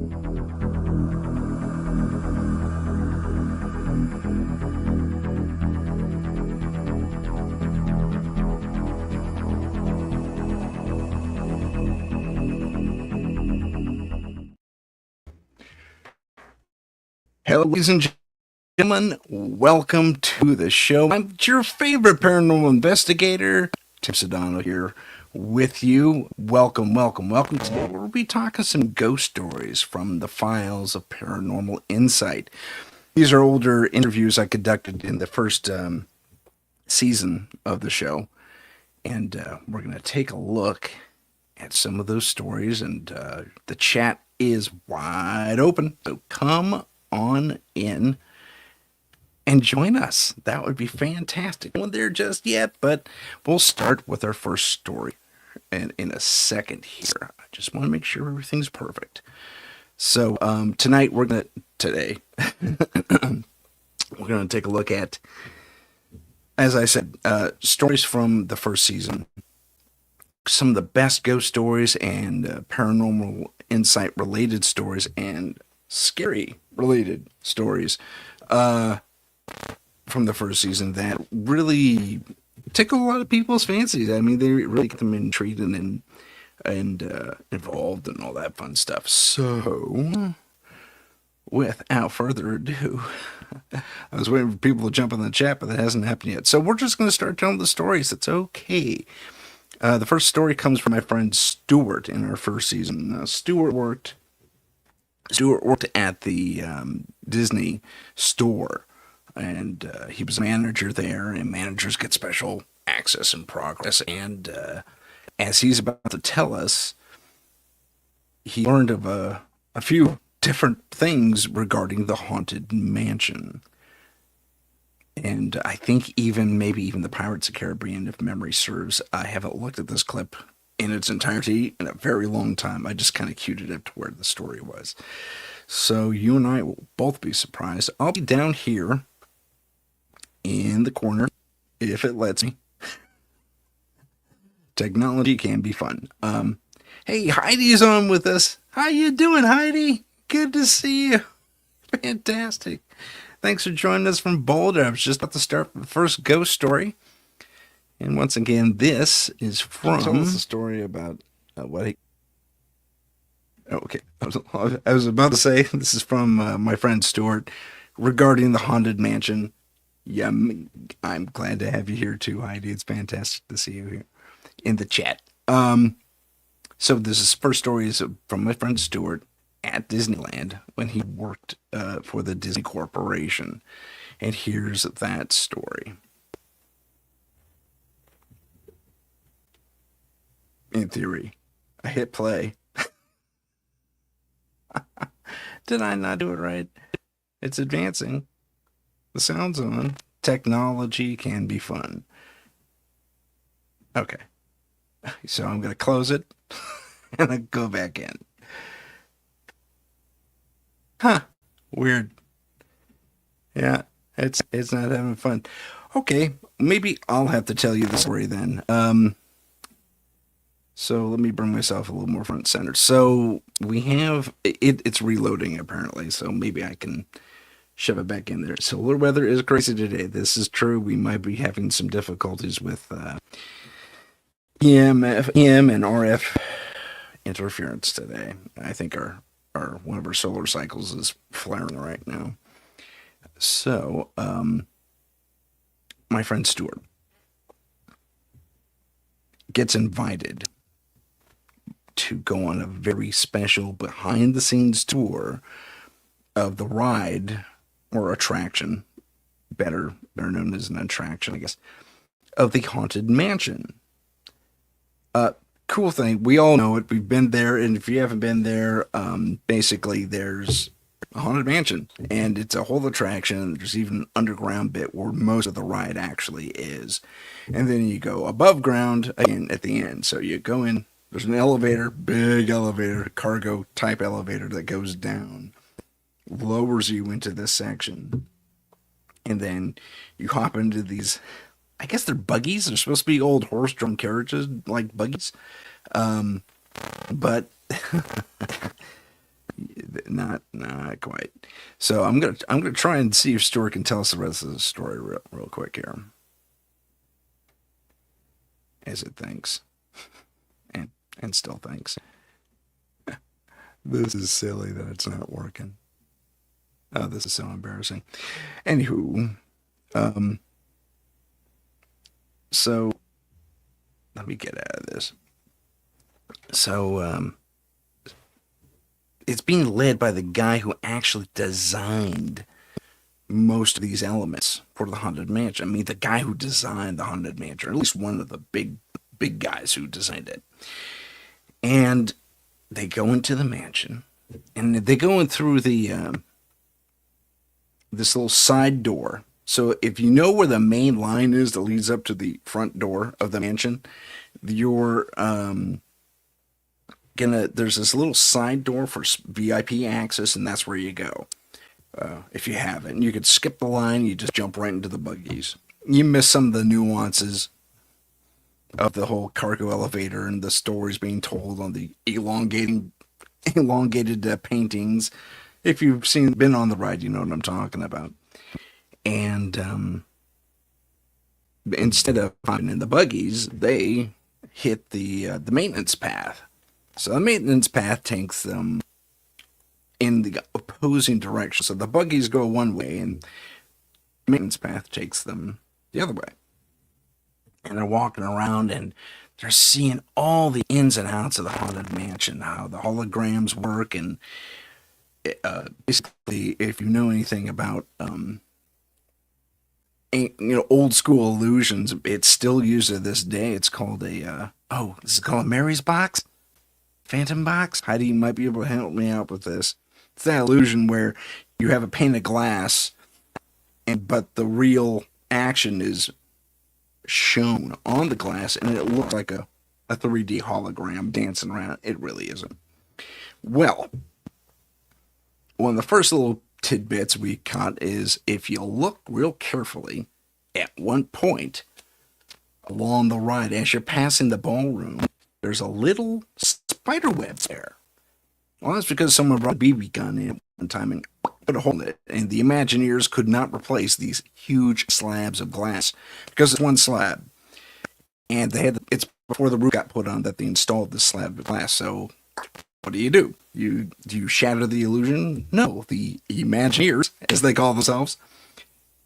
Hello, ladies and gentlemen. Welcome to the show. I'm your favorite paranormal investigator, Tim Sudano, here with you. Welcome, welcome, welcome. Today we'll be talking some ghost stories from the files of Paranormal Insight. These are older interviews I conducted in the first season of the show, and we're going to take a look at some of those stories. And the chat is wide open, so come on in and join us. That would be fantastic. Well, there just yet, but we'll start with our first story and in a second here. I just want to make sure everything's perfect. So tonight we're gonna take a look at, as I said, stories from the first season. Some of the best ghost stories and paranormal insight related stories and scary related stories from the first season that really tickle a lot of people's fancies. I mean, they really get them intrigued and involved and all that fun stuff. So, without further ado, I was waiting for people to jump in the chat, but that hasn't happened yet. So we're just going to start telling the stories. It's okay. The first story comes from my friend Stuart in our first season. Stuart worked at the Disney store, and he was a manager there, and managers get special access and progress. And as he's about to tell us, he learned of a few different things regarding the haunted mansion. And I think maybe even the Pirates of the Caribbean, if memory serves. I haven't looked at this clip in its entirety in a very long time. I just kind of queued it up to where the story was. So you and I will both be surprised. I'll be down here in the corner, if it lets me. Technology can be fun. Hey, Heidi's on with us. How you doing, Heidi? Good to see you. Fantastic. Thanks for joining us from Boulder. I was just about to start the first ghost story. And once again, this is from... Tell us a story about what he... Oh, okay. I was about to say, this is from my friend Stuart regarding the haunted mansion. Yeah, I'm glad to have you here too, Heidi. It's fantastic to see you here in the chat. So this first story is from my friend Stuart at Disneyland when he worked for the Disney Corporation. And here's that story. In theory, I hit play. Did I not do it right? It's advancing. The sound's on. Technology can be fun. Okay. So I'm going to close it and then go back in. Huh. Weird. Yeah, it's not having fun. Okay, maybe I'll have to tell you the story then. So let me bring myself a little more front center. So we have it's reloading apparently, so maybe I can shove it back in there. Solar weather is crazy today. This is true. We might be having some difficulties with EM and RF interference today. I think our one of our solar cycles is flaring right now. So, my friend Stuart gets invited to go on a very special behind-the-scenes tour of the ride or attraction, better known as an attraction, I guess, of the Haunted Mansion. Cool thing, we all know it. We've been there, and if you haven't been there, basically there's a haunted mansion, and it's a whole attraction. There's even an underground bit where most of the ride actually is, and then you go above ground again at the end. So you go in. There's an elevator, big elevator, cargo type elevator that goes down, lowers you into this section, and then you hop into these. I guess they're buggies. They're supposed to be old horse-drawn carriages, like buggies. But Not quite. So I'm gonna try and see if Stuart can tell us the rest of the story real quick here, as it thinks and still thinks. This is silly that it's not working. Oh, this is so embarrassing. Anywho, um, so let me get out of this. So it's being led by the guy who actually designed most of these elements for the haunted mansion. I mean, the guy who designed the haunted mansion, or at least one of the big guys who designed it. And they go into the mansion, and they go in through the this little side door. So if you know where the main line is that leads up to the front door of the mansion, you're gonna there's this little side door for VIP access, and that's where you go. If you haven't, you could skip the line. You just jump right into the buggies. You miss some of the nuances of the whole cargo elevator and the stories being told on the elongated paintings. If you've been on the ride, you know what I'm talking about. And instead of finding in the buggies, they hit the maintenance path. So the maintenance path takes them in the opposing direction. So the buggies go one way, and the maintenance path takes them the other way. And they're walking around, and they're seeing all the ins and outs of the haunted mansion, how the holograms work, and basically, if you know anything about old school illusions, it's still used to this day. It's called this is called Mary's box, Phantom box. Heidi, you might be able to help me out with this. It's that illusion where you have a pane of glass, but the real action is shown on the glass, and it looks like a 3D hologram dancing around. It really isn't. Well, one of the first little tidbits we caught is if you look real carefully at one point along the ride as you're passing the ballroom, there's a little spider web there. Well, that's because someone brought a BB gun in one time and put a hole in it, and the Imagineers could not replace these huge slabs of glass because it's one slab, and it's before the roof got put on that they installed this slab of glass. So what do? You shatter the illusion? No, the Imagineers, as they call themselves,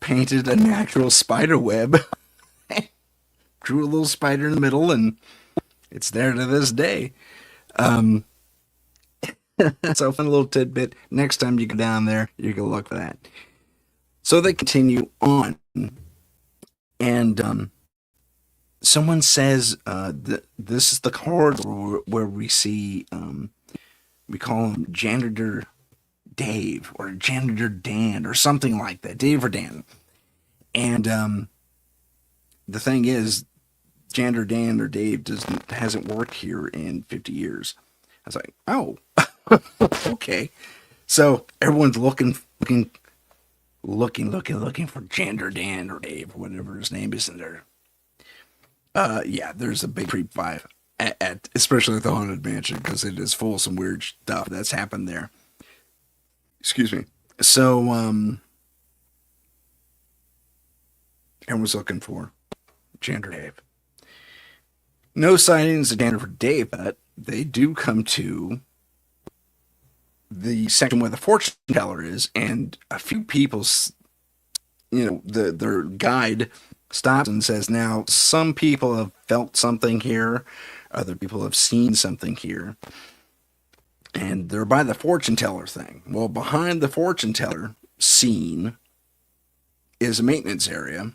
painted a natural spider web, drew a little spider in the middle, and it's there to this day. So fun little tidbit. Next time you go down there, you can look for that. So they continue on, and someone says this is the corridor where we see we call him Janitor Dave or Janitor Dan or something like that, Dave or Dan. And the thing is, Janitor Dan or Dave hasn't worked here in 50 years. I was like, oh, okay. So everyone's looking for Janitor Dan or Dave or whatever his name is in there. Yeah, there's a big creep vibe at especially at the haunted mansion because it is full of some weird stuff that's happened there. Excuse me. So everyone's looking for Janitor Dave. No sightings of Janitor Dave, but they do come to the section where the fortune teller is, and a few people, their guide stops and says, now, some people have felt something here, other people have seen something here, and they're by the fortune teller thing. Well, behind the fortune teller scene is a maintenance area,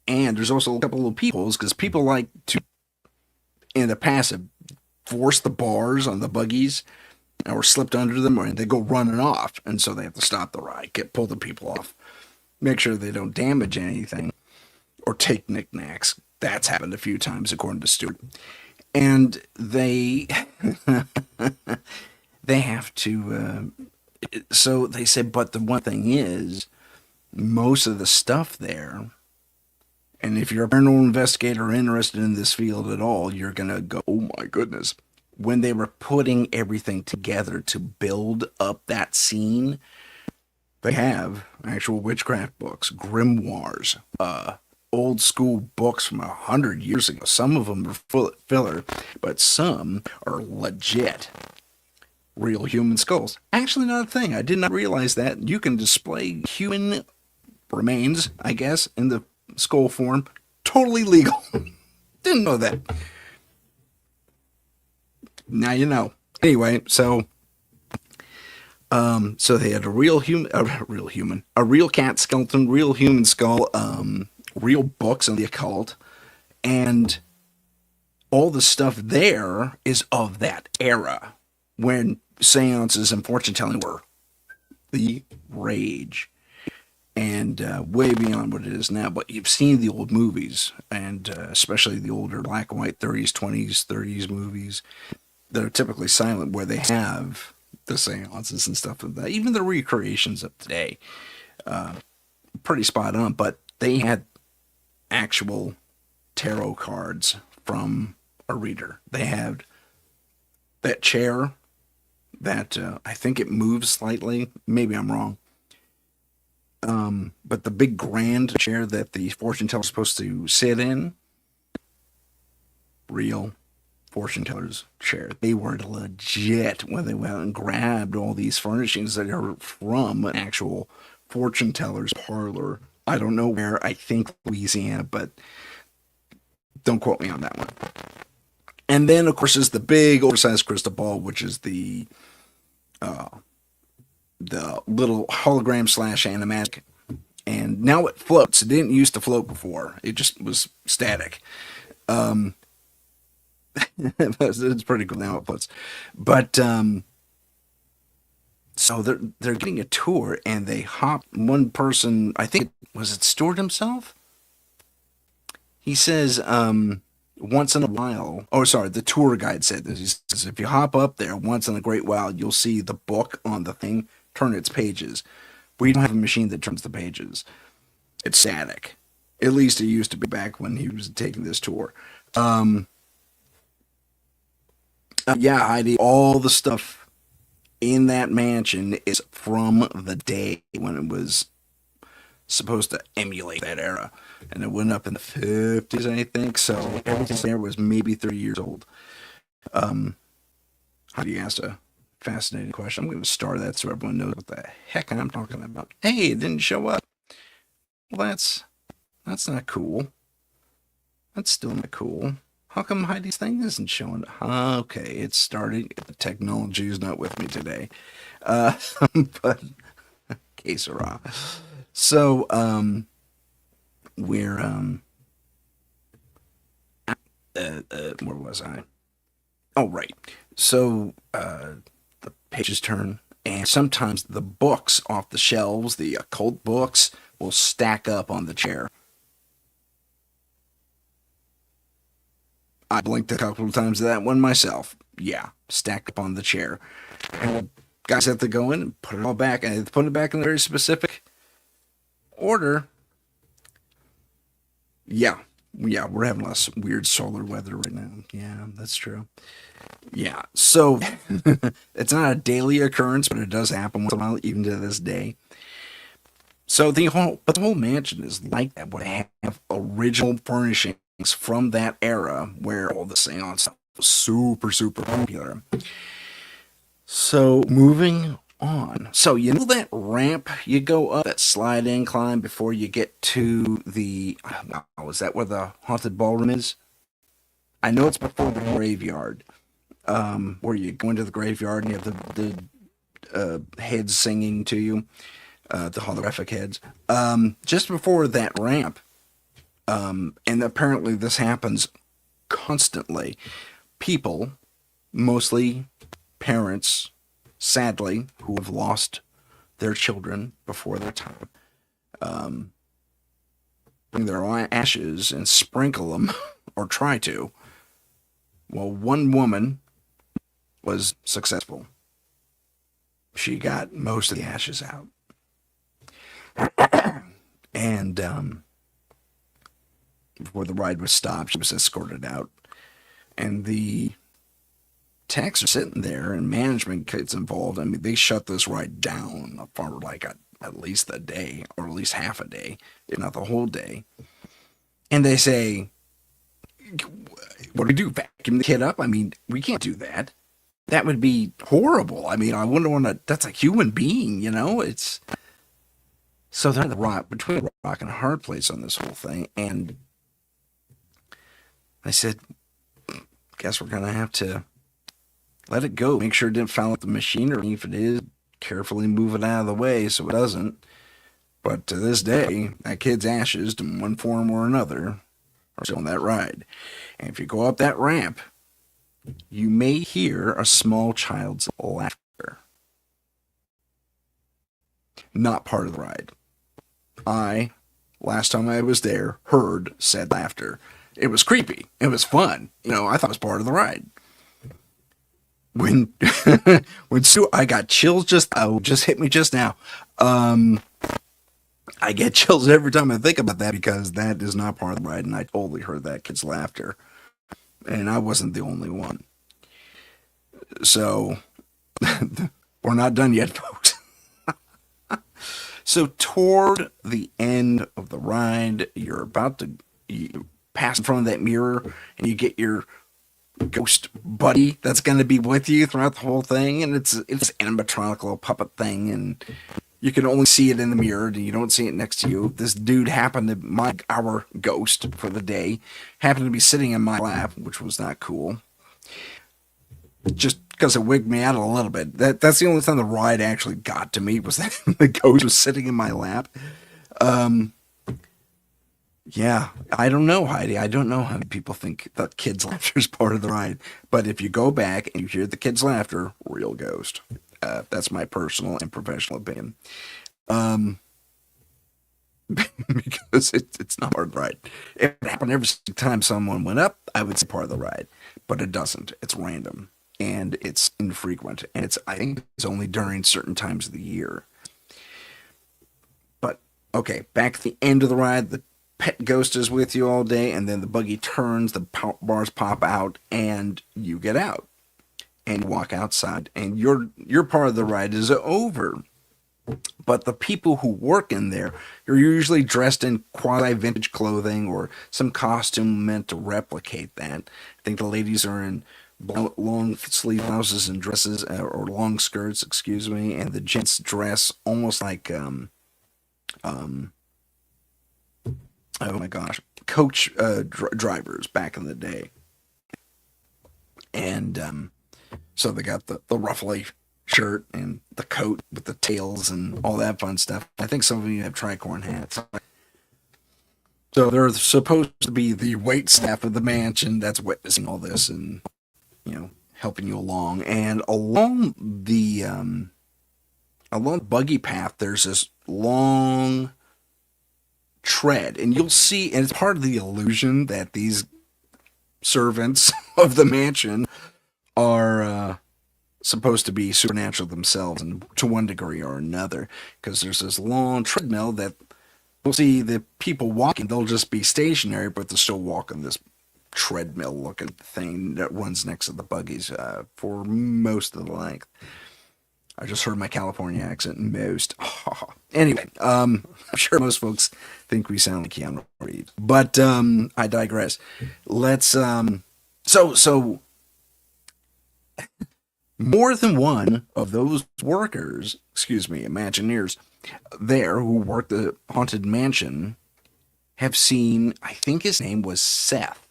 and there's also a couple of peoples, because people like to, in the past, have forced the bars on the buggies, or slipped under them, or they go running off, and so they have to stop the ride, pull the people off, make sure they don't damage anything, or take knickknacks. That's happened a few times, according to Stuart. And they they have to. So they said, but the one thing is, most of the stuff there, and if you're a paranormal investigator interested in this field at all, you're gonna go, oh my goodness, when they were putting everything together to build up that scene, they have actual witchcraft books, grimoires, old school books from 100 years ago. Some of them are full filler, but some are legit real human skulls. Actually, not a thing. I did not realize that you can display human remains, I guess, in the skull form. Totally legal. Didn't know that. Now you know. Anyway, so they had a real cat skeleton, real human skull, real books on the occult, and all the stuff there is of that era when seances and fortune telling were the rage, and way beyond what it is now. But you've seen the old movies, and especially the older black and white 30s, 20s, 30s movies that are typically silent, where they have the seances and stuff like that. Even the recreations of today, pretty spot on. But they had actual tarot cards from a reader. They had that chair that I think it moves slightly. Maybe I'm wrong. But the big grand chair that the fortune teller is supposed to sit in, real fortune teller's chair. They were legit when they went and grabbed all these furnishings that are from an actual fortune teller's parlor. I don't know where, I think Louisiana, but don't quote me on that one. And then, of course, is the big oversized crystal ball, which is the little hologram slash animatic. And now it floats. It didn't used to float before. It just was static. It's pretty cool now it floats. But so they're getting a tour, and they hop one person. I think was it Stewart himself. He says once in a while. Oh, sorry, the tour guide said this. He says if you hop up there once in a great while, you'll see the book on the thing turn its pages. We don't have a machine that turns the pages. It's static. At least it used to be back when he was taking this tour. Yeah, Heidi, all the stuff in that mansion is from the day when it was supposed to emulate that era. And it went up in the 50s, I think. So everything there was maybe 30 years old. Heidi asked a fascinating question. I'm going to star that so everyone knows what the heck I'm talking about. Hey, it didn't show up. Well, that's not cool. That's still not cool. How come Heidi's thing isn't showing? Okay, it's starting. The technology is not with me today. But que sera. So, we're where was I? Oh, right. So, the pages turn, and sometimes the books off the shelves, the occult books, will stack up on the chair. I blinked a couple of times at that one myself. Yeah, stacked up on the chair. And the guys have to go in and put it all back, and they put it back in a very specific order. Yeah, we're having lots of weird solar weather right now. Yeah, that's true. Yeah, so it's not a daily occurrence, but it does happen once in a while, even to this day. So the whole mansion is like that. Would have original furnishings from that era where all the seance stuff was super, super popular. So moving on. So you know that ramp you go up, that slide incline before you get to the, oh, is that where the haunted ballroom is? I know it's before the graveyard, where you go into the graveyard and you have the heads singing to you, the holographic heads. Just before that ramp, and apparently this happens constantly. People, mostly parents, sadly, who have lost their children before their time, bring their ashes and sprinkle them, or try to. Well, one woman was successful. She got most of the ashes out. And before the ride was stopped, she was escorted out. And the techs are sitting there and management gets involved. I mean, they shut this ride down for like at least a day or at least half a day, if not the whole day. And they say, what do we do? Vacuum the kid up? I mean, we can't do that. That would be horrible. I mean, I wouldn't want to. That's a human being, you know. It's so they're the rock between a rock and a hard place on this whole thing. And I said, guess we're gonna have to let it go. Make sure it didn't foul up the machinery. If it is, carefully move it out of the way so it doesn't. But to this day, that kid's ashes, in one form or another, are still on that ride. And if you go up that ramp, you may hear a small child's laughter. Not part of the ride. Last time I was there, heard said laughter. It was creepy. It was fun. You know, I thought it was part of the ride. When I got chills just hit me just now. I get chills every time I think about that because that is not part of the ride, and I totally heard that kid's laughter, and I wasn't the only one. So we're not done yet, folks. So toward the end of the ride, you pass in front of that mirror, and you get your ghost buddy that's going to be with you throughout the whole thing, and it's animatronic little puppet thing, and you can only see it in the mirror, and you don't see it next to you. This dude our ghost for the day, happened to be sitting in my lap, which was not cool. Just because it wigged me out a little bit. That's the only time the ride actually got to me, was that the ghost was sitting in my lap. Yeah, I don't know, Heidi. I don't know how many people think the kid's laughter is part of the ride. But if you go back and you hear the kid's laughter, real ghost. That's my personal and professional opinion. Because it's not part of the ride. If it happened every time someone went up, I would say part of the ride. But it doesn't. It's random. And it's infrequent. And I think it's only during certain times of the year. But, okay, back at the end of the ride, the pet ghost is with you all day, and then the buggy turns, the bars pop out, and you get out. And walk outside, and your part of the ride is over. But the people who work in there are usually dressed in quasi-vintage clothing or some costume meant to replicate that. I think the ladies are in long sleeve blouses and dresses, or long skirts, excuse me, and the gents dress almost like oh my gosh, coach drivers back in the day. And so they got the ruffly shirt and the coat with the tails and all that fun stuff. I think some of you have tricorn hats. So they're supposed to be the wait staff of the mansion that's witnessing all this and, you know, helping you along. And along the buggy path, there's this long tread, and you'll see, and it's part of the illusion that these servants of the mansion are supposed to be supernatural themselves, and to one degree or another, because there's this long treadmill that we'll see the people walking, they'll just be stationary, but they're still walking this treadmill looking thing that runs next to the buggies for most of the length. I just heard my California accent, most. Anyway, I'm sure most folks think we sound like Keanu Reeves, but I digress. Let's so more than one of those workers, Imagineers there who work the haunted mansion have seen, I think his name was Seth.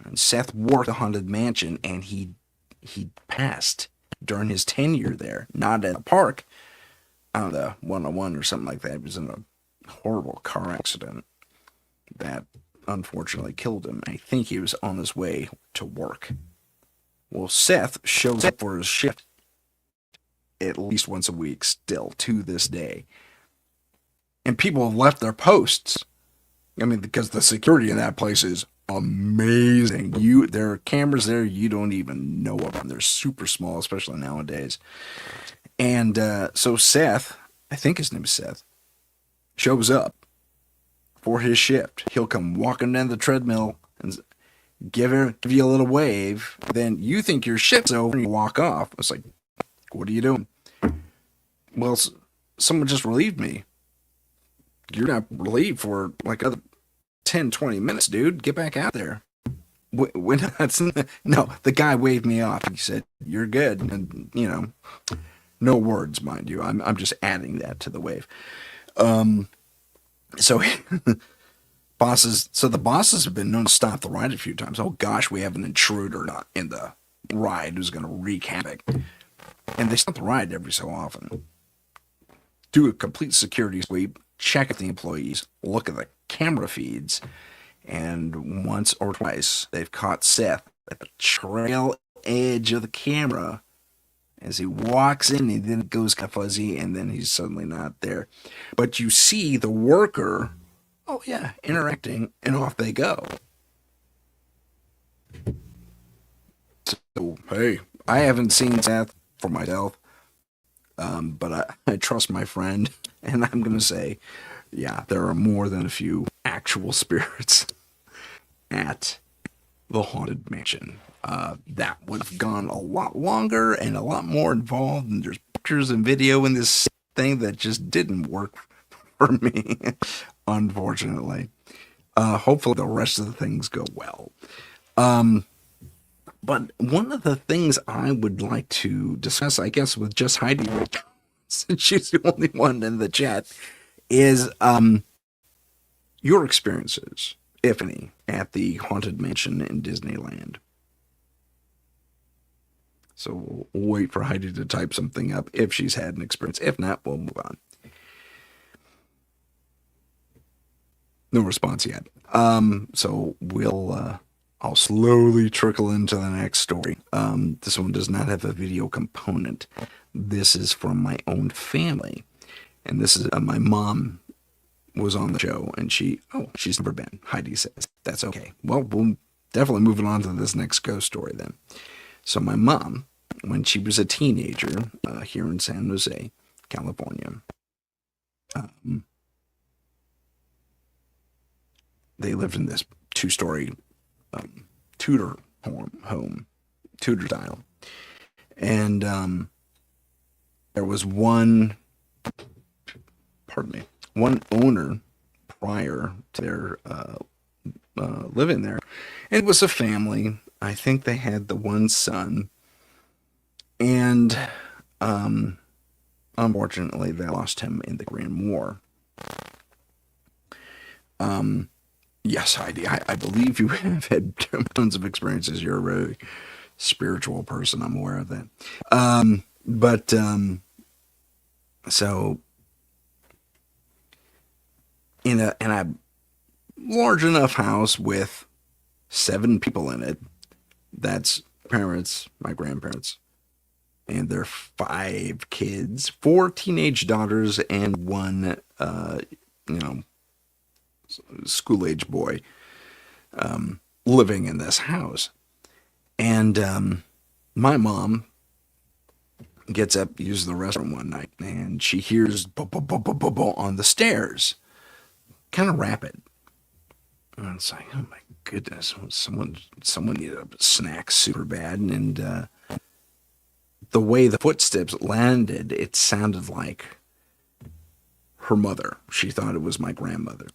And Seth worked the haunted mansion, and he passed during his tenure there, not at a park, on the 101 or something like that. He was in a horrible car accident that unfortunately killed him. I think he was on his way to work. Well, Seth shows up for his shift at least once a week still to this day. And people have left their posts. I mean, because the security in that place is amazing. There are cameras there you don't even know of them. They're super small, especially nowadays. And so Seth, I think his name is Seth, shows up for his shift. He'll come walking down the treadmill, and give you a little wave, then you think your shit's over and you walk off. It's like, what are you doing? Well, someone just relieved me. You're not relieved for like other 10, 20 minutes, dude. Get back out there. When that's no, the guy waved me off. He said, "You're good," and no words, mind you. I'm just adding that to the wave. So the bosses have been known to stop the ride a few times. Oh gosh, we have an intruder not in the ride who's going to wreak havoc, and they stop the ride every so often. Do a complete security sweep, check at the employees, look at the camera feeds, and once or twice they've caught Seth at the trail edge of the camera as he walks in, and then it goes kind of fuzzy, and then he's suddenly not there. But you see the worker, oh yeah, interacting, and off they go. So, hey, I haven't seen Seth for myself, but I trust my friend, and I'm going to say, yeah, there are more than a few actual spirits at the Haunted Mansion. That would have gone a lot longer and a lot more involved, and there's pictures and video in this thing that just didn't work for me, unfortunately. Hopefully the rest of the things go well. But one of the things I would like to discuss, I guess, with just Heidi, since she's the only one in the chat, is your experiences, if any, at the Haunted Mansion in Disneyland. So we'll wait for Heidi to type something up if she's had an experience. If not, we'll move on. No response yet. So I'll slowly trickle into the next story. This one does not have a video component. This is from my own family. And this is my mom was on the show, and she's never been. Heidi says, that's okay. Well, we'll definitely moving on to this next ghost story then. So my mom, when she was a teenager here in San Jose, California, they lived in this two-story Tudor home, Tudor style. And there was one owner prior to their living there. It was a family. I think they had the one son. And unfortunately, they lost him in the Korean War. Yes, Heidi, I believe you have had tons of experiences. You're a very spiritual person. I'm aware of that. So in a large enough house with 7 people in it, that's parents, my grandparents, and their 5 kids, 4 teenage daughters, and 1, school-age boy, living in this house. And my mom gets up, uses the restroom one night, and she hears on the stairs, kind of rapid. And it's like, oh my goodness, someone needed a snack super bad. And the way the footsteps landed, it sounded like her mother. She thought it was my grandmother.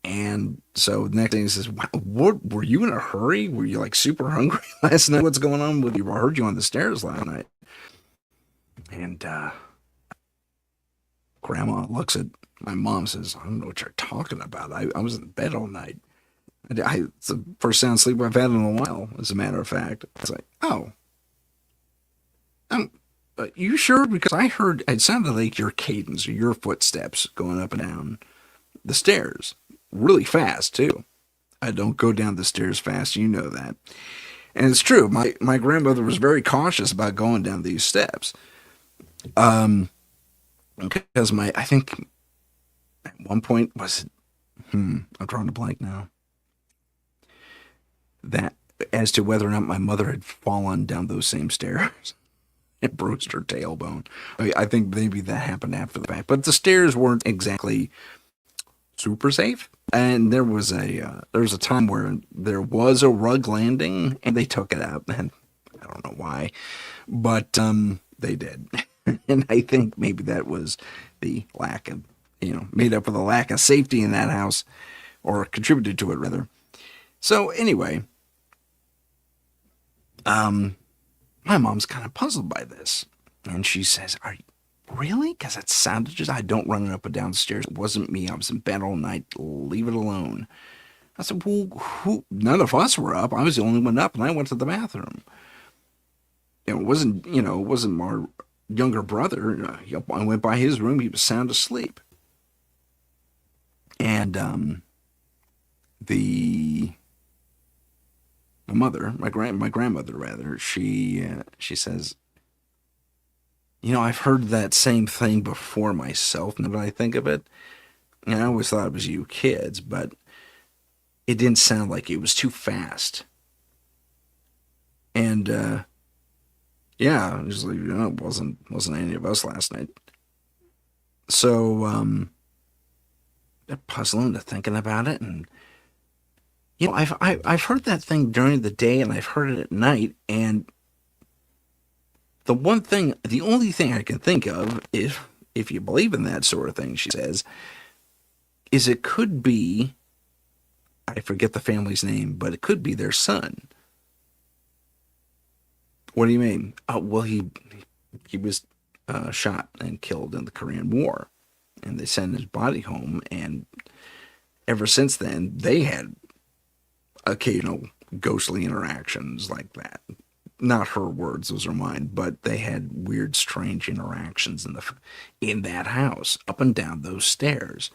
And so the next thing he says, what, were you in a hurry? Were you like super hungry last night? What's going on with you? I heard you on the stairs last night. And Grandma looks at my mom, says, I don't know what you're talking about. I was in bed all night. It's the first sound sleep I've had in a while, as a matter of fact. It's like, oh. You sure? Because I heard, it sounded like your cadence or your footsteps going up and down the stairs. Really fast, too. I don't go down the stairs fast, you know that. And it's true, my grandmother was very cautious about going down these steps. Because I think at one point I'm drawing a blank now. That, as to whether or not my mother had fallen down those same stairs and bruised her tailbone. I think maybe that happened after the fact. But the stairs weren't exactly super safe. And there was a time where there was a rug landing, and they took it out, and I don't know why, but they did, and I think maybe that was the lack of, made up for the lack of safety in that house, or contributed to it rather. So anyway, my mom's kind of puzzled by this, and she says, "Are you really? Because it sounded just I don't run up and down the stairs. It wasn't me. I was in bed all night. Leave it alone." I said, "Well, none of us were up. I was the only one up, and I went to the bathroom. It wasn't my younger brother. I went by his room. He was sound asleep." And the my grandmother rather, she says, "I've heard that same thing before myself. Now that I think of it, and I always thought it was you kids, but it didn't sound like it was too fast." And yeah, just like, it wasn't any of us last night. So puzzling to thinking about it, and I've heard that thing during the day, and I've heard it at night, and the only thing I can think of, if you believe in that sort of thing, she says, is it could be, I forget the family's name, but it could be their son. What do you mean? Oh, well, he was shot and killed in the Korean War, and they sent his body home, and ever since then they had occasional ghostly interactions like that. Not her words, those are mine, but they had weird, strange interactions in that house, up and down those stairs,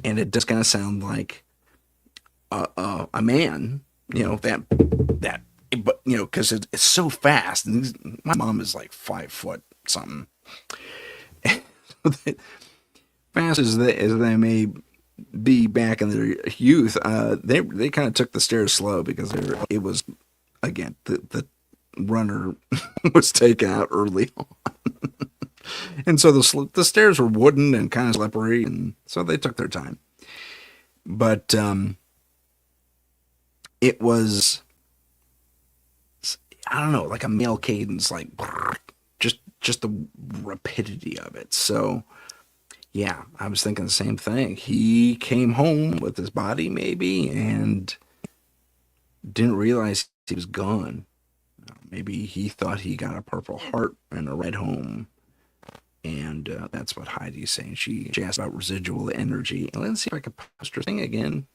and it does kind of sound like a man, that, but because it's so fast. And my mom is like 5 foot something. Fast as they may be back in their youth, they kind of took the stairs slow because it was, again, the runner was taken out early on. And so the stairs were wooden and kind of slippery, and so they took their time. But it was, I don't know, like a male cadence, like just the rapidity of it. So yeah, I was thinking the same thing. He came home with his body maybe and didn't realize he was gone. Maybe he thought he got a Purple Heart and a ride home. And that's what Heidi's saying. She asked about residual energy. Let's see if I can post her thing again.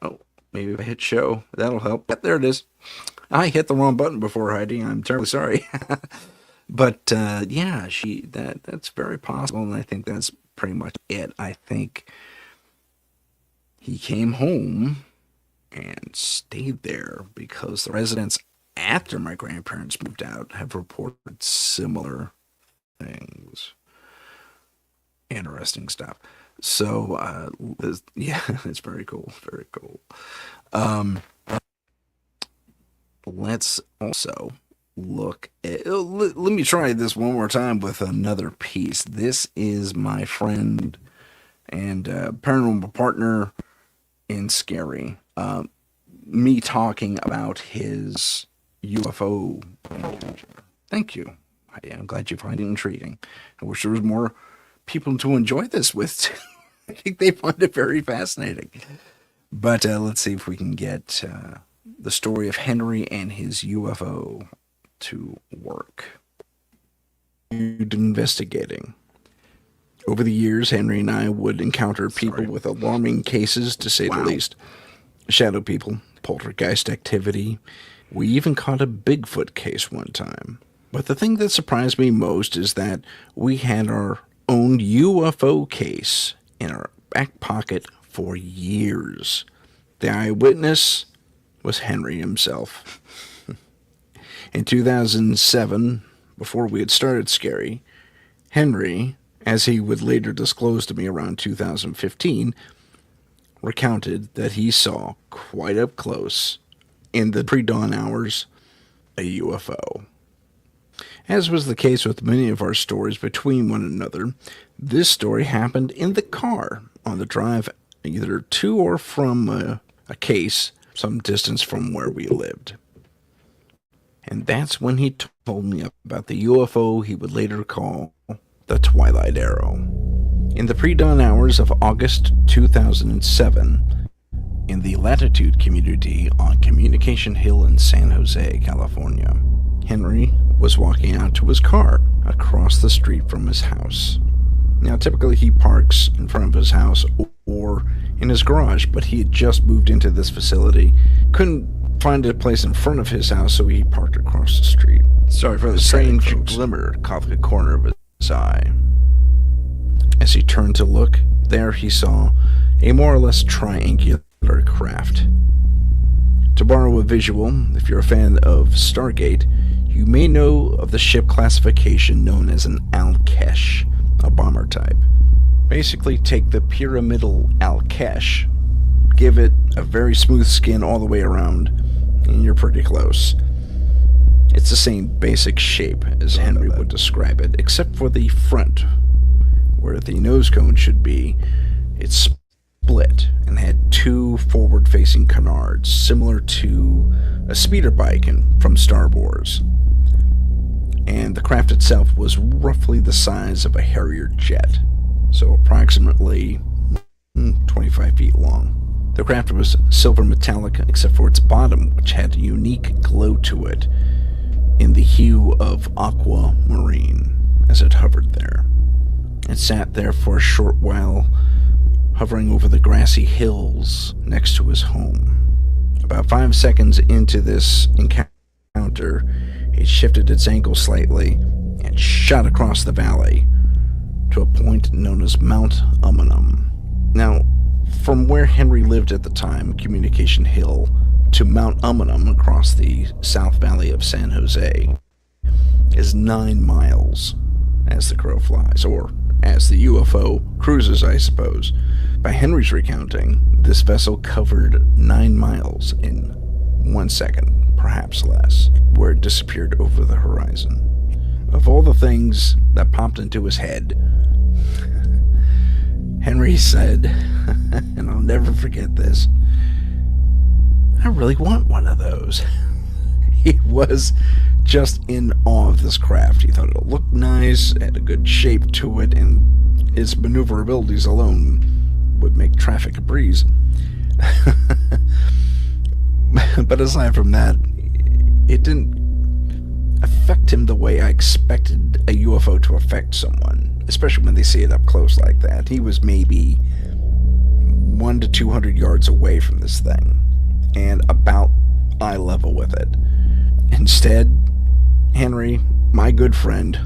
Oh, maybe if I hit show, that'll help. Yep, there it is. I hit the wrong button before, Heidi. I'm terribly sorry. But yeah, that's very possible, and I think that's pretty much it. I think he came home and stayed there because the residents after my grandparents moved out have reported similar things. Interesting stuff. So yeah, it's very cool. Very cool. Let's also look at, let me try this one more time with another piece. This is my friend and paranormal partner in Scary, me talking about his UFO encounter. Thank you. I'm glad you find it intriguing. I wish there was more people to enjoy this with. I think they find it very fascinating. But let's see if we can get the story of Henry and his UFO to work. Investigating. Over the years, Henry and I would encounter people with alarming cases, to say the least. Shadow people, poltergeist activity. We even caught a Bigfoot case one time. But the thing that surprised me most is that we had our own UFO case in our back pocket for years. The eyewitness was Henry himself. In 2007, before we had started Scary, Henry, as he would later disclose to me around 2015, recounted that he saw quite up close, in the pre-dawn hours, a UFO. As was the case with many of our stories between one another, this story happened in the car on the drive either to or from a case some distance from where we lived. And that's when he told me about the UFO he would later call the Twilight Arrow. In the pre-dawn hours of August 2007, in the Latitude community on Communication Hill in San Jose, California, Henry was walking out to his car across the street from his house. Now, typically he parks in front of his house or in his garage, but he had just moved into this facility, couldn't find a place in front of his house, so he parked across the street. Sorry for the strange glimmer caught the corner of his eye. As he turned to look, there he saw a more or less triangular craft. To borrow a visual, if you're a fan of Stargate, you may know of the ship classification known as an Al-Kesh, a bomber type. Basically, take the pyramidal Al-Kesh, give it a very smooth skin all the way around, and you're pretty close. It's the same basic shape as Henry would describe it, except for the front, where the nose cone should be. It's split and had two forward-facing canards, similar to a speeder bike from Star Wars. And the craft itself was roughly the size of a Harrier jet, so approximately 25 feet long. The craft was silver metallic except for its bottom, which had a unique glow to it in the hue of aquamarine as it hovered there. It sat there for a short while, hovering over the grassy hills next to his home. About 5 seconds into this encounter, it shifted its angle slightly and shot across the valley to a point known as Mount Umunum. Now, from where Henry lived at the time, Communication Hill, to Mount Umunum across the South Valley of San Jose is 9 miles as the crow flies, or as the UFO cruises, I suppose. By Henry's recounting, this vessel covered 9 miles in 1 second, perhaps less, where it disappeared over the horizon. Of all the things that popped into his head, Henry said, and I'll never forget this, I really want one of those. He was just in awe of this craft. He thought it looked nice, had a good shape to it, and its maneuverabilities alone would make traffic a breeze. But aside from that, it didn't affect him the way I expected a UFO to affect someone, especially when they see it up close like that. He was maybe 100 to 200 yards away from this thing, and about eye level with it. Instead, Henry, my good friend,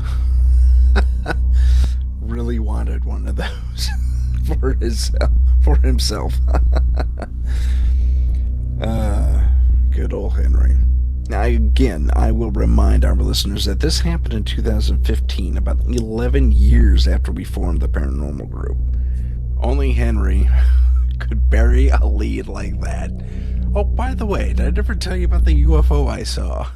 really wanted one of those for himself. Good old Henry. Now, again, I will remind our listeners that this happened in 2015, about 11 years after we formed the Paranormal Group. Only Henry could bury a lead like that. Oh, by the way, did I ever tell you about the UFO I saw?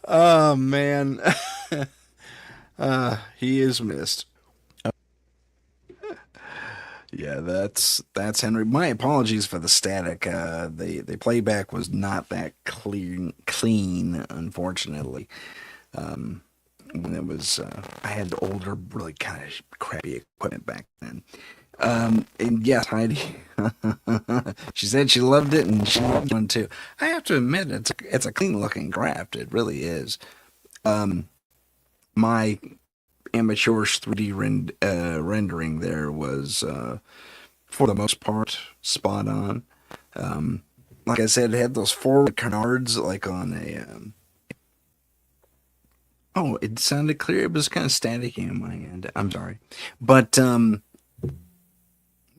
Oh, man. He is missed. Yeah, that's Henry. My apologies for the static. The playback was not that clean, unfortunately. When it was, I had older, really kind of crappy equipment back then. And yes, Heidi, she said she loved it, and she loved one too. I have to admit, it's a clean looking craft. It really is. My amateurish 3D rendering there was, for the most part, spot on. Like I said, it had those forward canards, like on a. Oh, it sounded clear. It was kind of staticky on my end. I'm sorry, but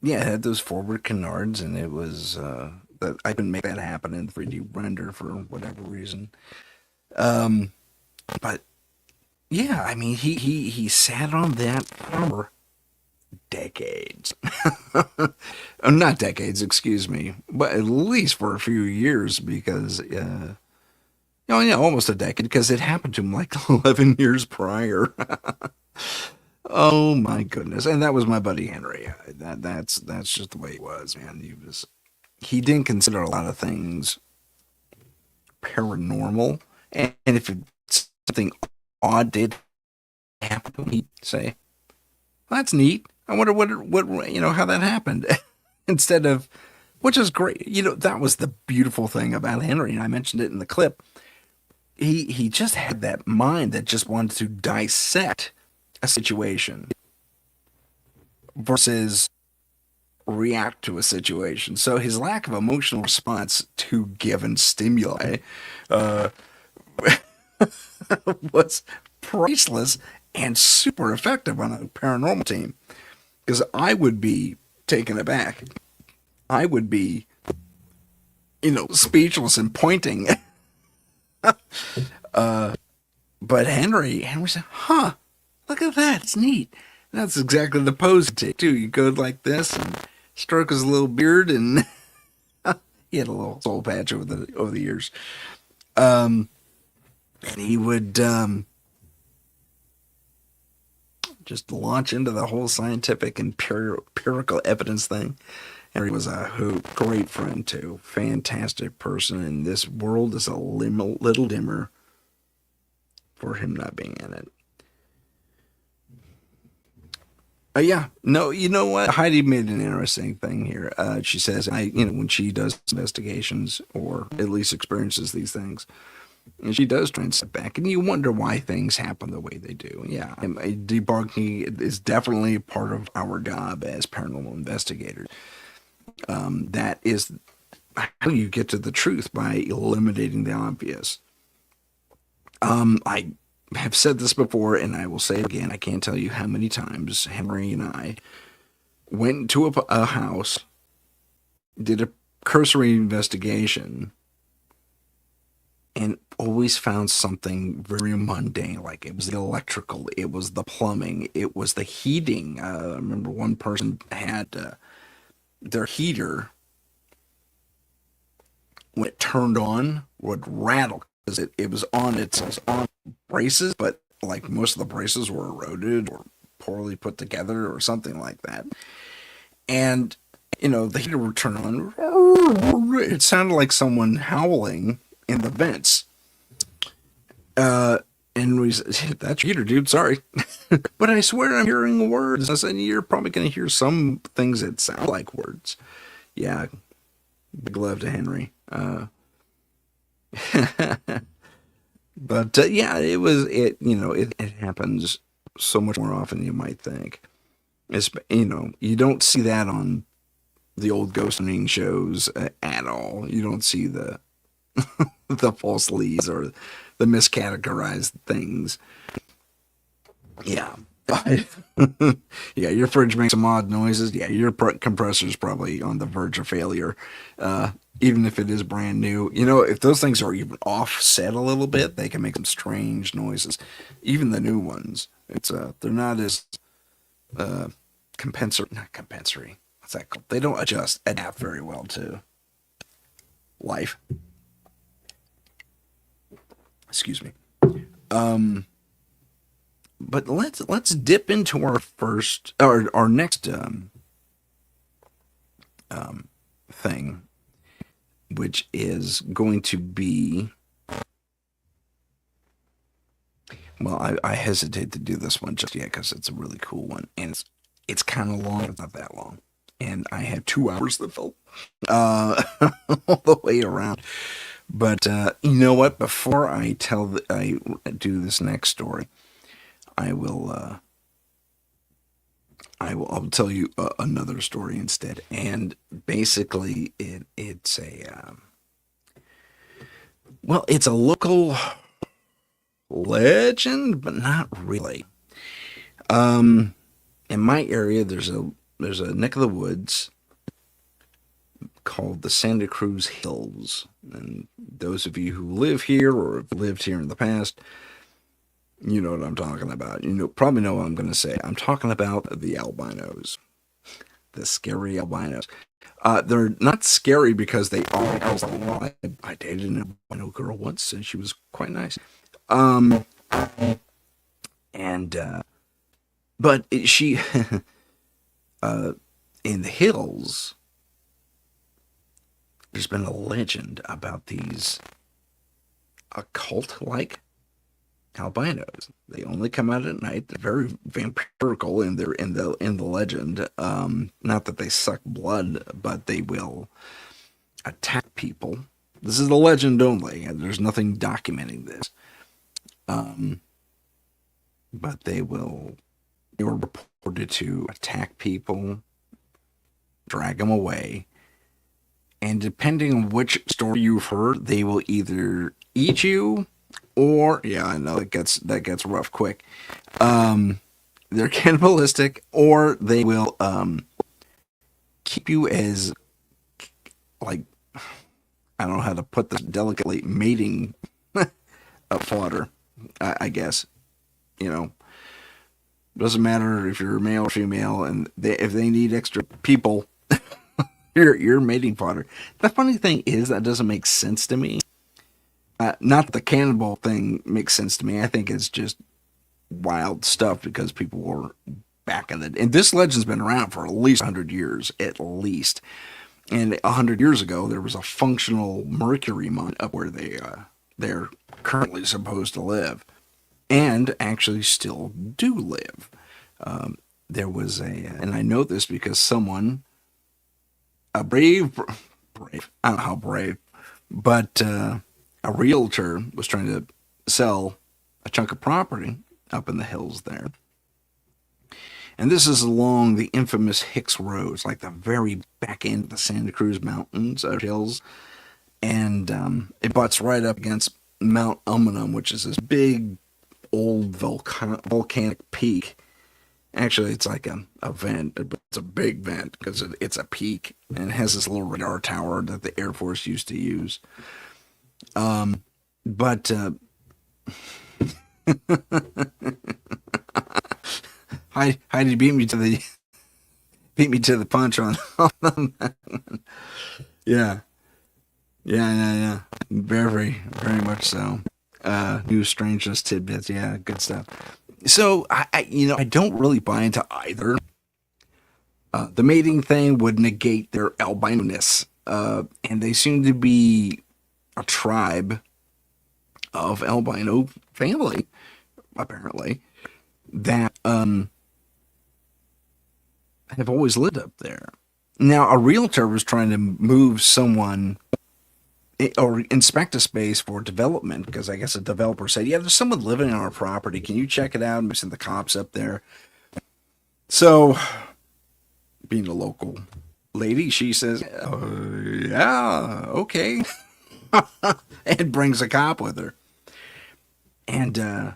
yeah, it had those forward canards, and it was that I couldn't make that happen in 3D render for whatever reason. But yeah, I mean, he sat on that for decades. Not decades, excuse me, but at least for a few years, because oh yeah, almost a decade, because it happened to him like 11 years prior. Oh my goodness. And that was my buddy Henry. That's just the way he was, man. He didn't consider a lot of things paranormal. And if something odd did happen to him, he'd say, well, that's neat. I wonder how that happened. Instead of, which is great. That was the beautiful thing about Henry, and I mentioned it in the clip. He just had that mind that just wanted to dissect a situation versus react to a situation. So his lack of emotional response to given stimuli uh, was priceless and super effective on a paranormal team. Because I would be taken aback. I would be, speechless and pointing. But Henry said, "Huh, look at that. It's neat." That's exactly the pose you take too. You go like this and stroke his little beard, and he had a little soul patch over the years. And he would just launch into the whole scientific and empirical evidence thing. Henry was a hoot, great friend too, fantastic person, and this world is a little dimmer for him not being in it. Yeah, no, you know what? Heidi made an interesting thing here. She says, when she does investigations or at least experiences these things, and she does try and step back, and you wonder why things happen the way they do. Yeah, debunking is definitely part of our job as paranormal investigators. That is how you get to the truth, by eliminating the obvious. I have said this before, and I will say it again. I can't tell you how many times Henry and I went to a house, did a cursory investigation, and always found something very mundane. Like, it was the electrical, it was the plumbing, it was the heating. I remember one person had their heater, when it turned on, would rattle because it was on braces, but like most of the braces were eroded or poorly put together or something like that. And the heater would turn on. It sounded like someone howling in the vents. And we said, "That's your heater, dude. Sorry." But I swear I'm hearing words. I said, "You're probably going to hear some things that sound like words." Yeah, big love to Henry. But yeah, it happens so much more often than you might think. You don't see that on the old ghost hunting shows at all. You don't see the false leads or the miscategorized things. Yeah. Yeah, your fridge makes some odd noises. Yeah, your compressor's probably on the verge of failure. Even if it is brand new. If those things are even offset a little bit, they can make some strange noises. Even the new ones. They're not as not compensatory. What's that called? They don't adapt very well to life. Excuse me. But let's dip into our next thing, which is going to be, well, I hesitate to do this one just yet because it's a really cool one, and it's kind of long. It's not that long, and I have 2 hours to fill all the way around. But you know what? Before I do this next story, I'll tell you another story instead. And basically, it's it's a local legend, but not really. In my area, there's a neck of the woods called the Santa Cruz Hills. And those of you who live here or have lived here in the past, you know what I'm talking about. Probably know what I'm going to say. I'm talking about the albinos, the scary albinos. They're not scary because they are. I dated an albino girl once, and she was quite nice. And But she, uh, in the hills, there's been a legend about these occult-like albinos. They only come out at night. They're very vampirical in the legend. Not that they suck blood, but they will attack people. This is the legend only. There's nothing documenting this. Um, but they were reported to attack people, drag them away, and depending on which story you've heard, they will either eat you or yeah, I know that gets rough quick. Um, they're cannibalistic, or they will keep you as like I don't know how to put this delicately mating fodder. I guess you know doesn't matter if you're male or female, and if they need extra people, you're mating fodder. The funny thing is that doesn't make sense to me. Not that the cannibal thing makes sense to me. I think it's just wild stuff because people were back in the and this legend's been around for at least 100 years, at least. And 100 years ago, there was a functional mercury mine up where they're currently supposed to live, and actually still do live. There was and I know this because someone, a brave, I don't know how brave, but a realtor was trying to sell a chunk of property up in the hills there. And this is along the infamous Hicks Road, like the very back end of the Santa Cruz Mountains hills. And it butts right up against Mount Umunhum, which is this big old volcanic peak. Actually, it's like a vent, but it's a big vent because it's a peak and it has this little radar tower that the Air Force used to use. But Heidi beat me to the punch on that one. Yeah, yeah. Very, very much so. New strangeness tidbits. Yeah, good stuff. So I don't really buy into either. The mating thing would negate their albino-ness, and they seem to be a tribe of albino family, apparently, that have always lived up there. Now, a realtor was trying to move someone or inspect a space for development because I guess a developer said, "Yeah, there's someone living on our property. Can you check it out?" And we sent the cops up there. So, being a local lady, she says, "Yeah, okay," and brings a cop with her. And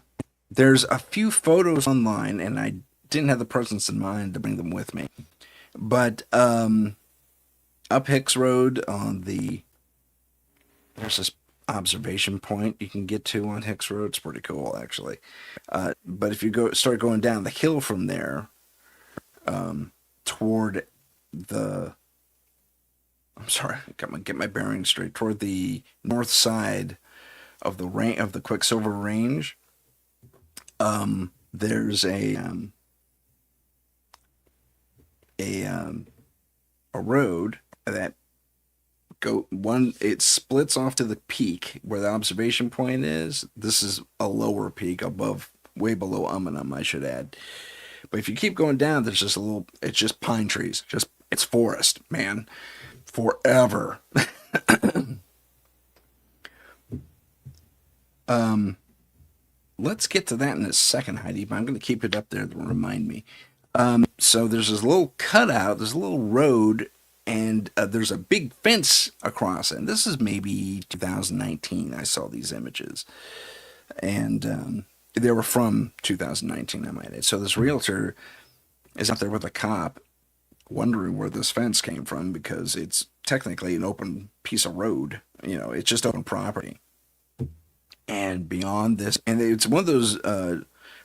there's a few photos online, and I didn't have the presence in mind to bring them with me. But up Hicks Road on there's this observation point you can get to on Hicks Road. It's pretty cool, actually. But if you start going down the hill from there, toward the, I'm sorry, I got get my bearings straight. Toward the north side of the Quicksilver Range, there's a a road that it splits off to the peak where the observation point is. This is a lower peak above, way below Umunhum, I should add. But if you keep going down, there's just it's just pine trees. It's forest, man. Forever. Let's get to that in a second, Heidi, but I'm going to keep it up there to remind me. So there's this little cutout, there's a little road, and there's a big fence across it. And this is maybe 2019. I saw these images, and they were from 2019, I might add. So this realtor is out there with a cop, wondering where this fence came from because it's technically an open piece of road. It's just open property. And beyond this, and it's one of those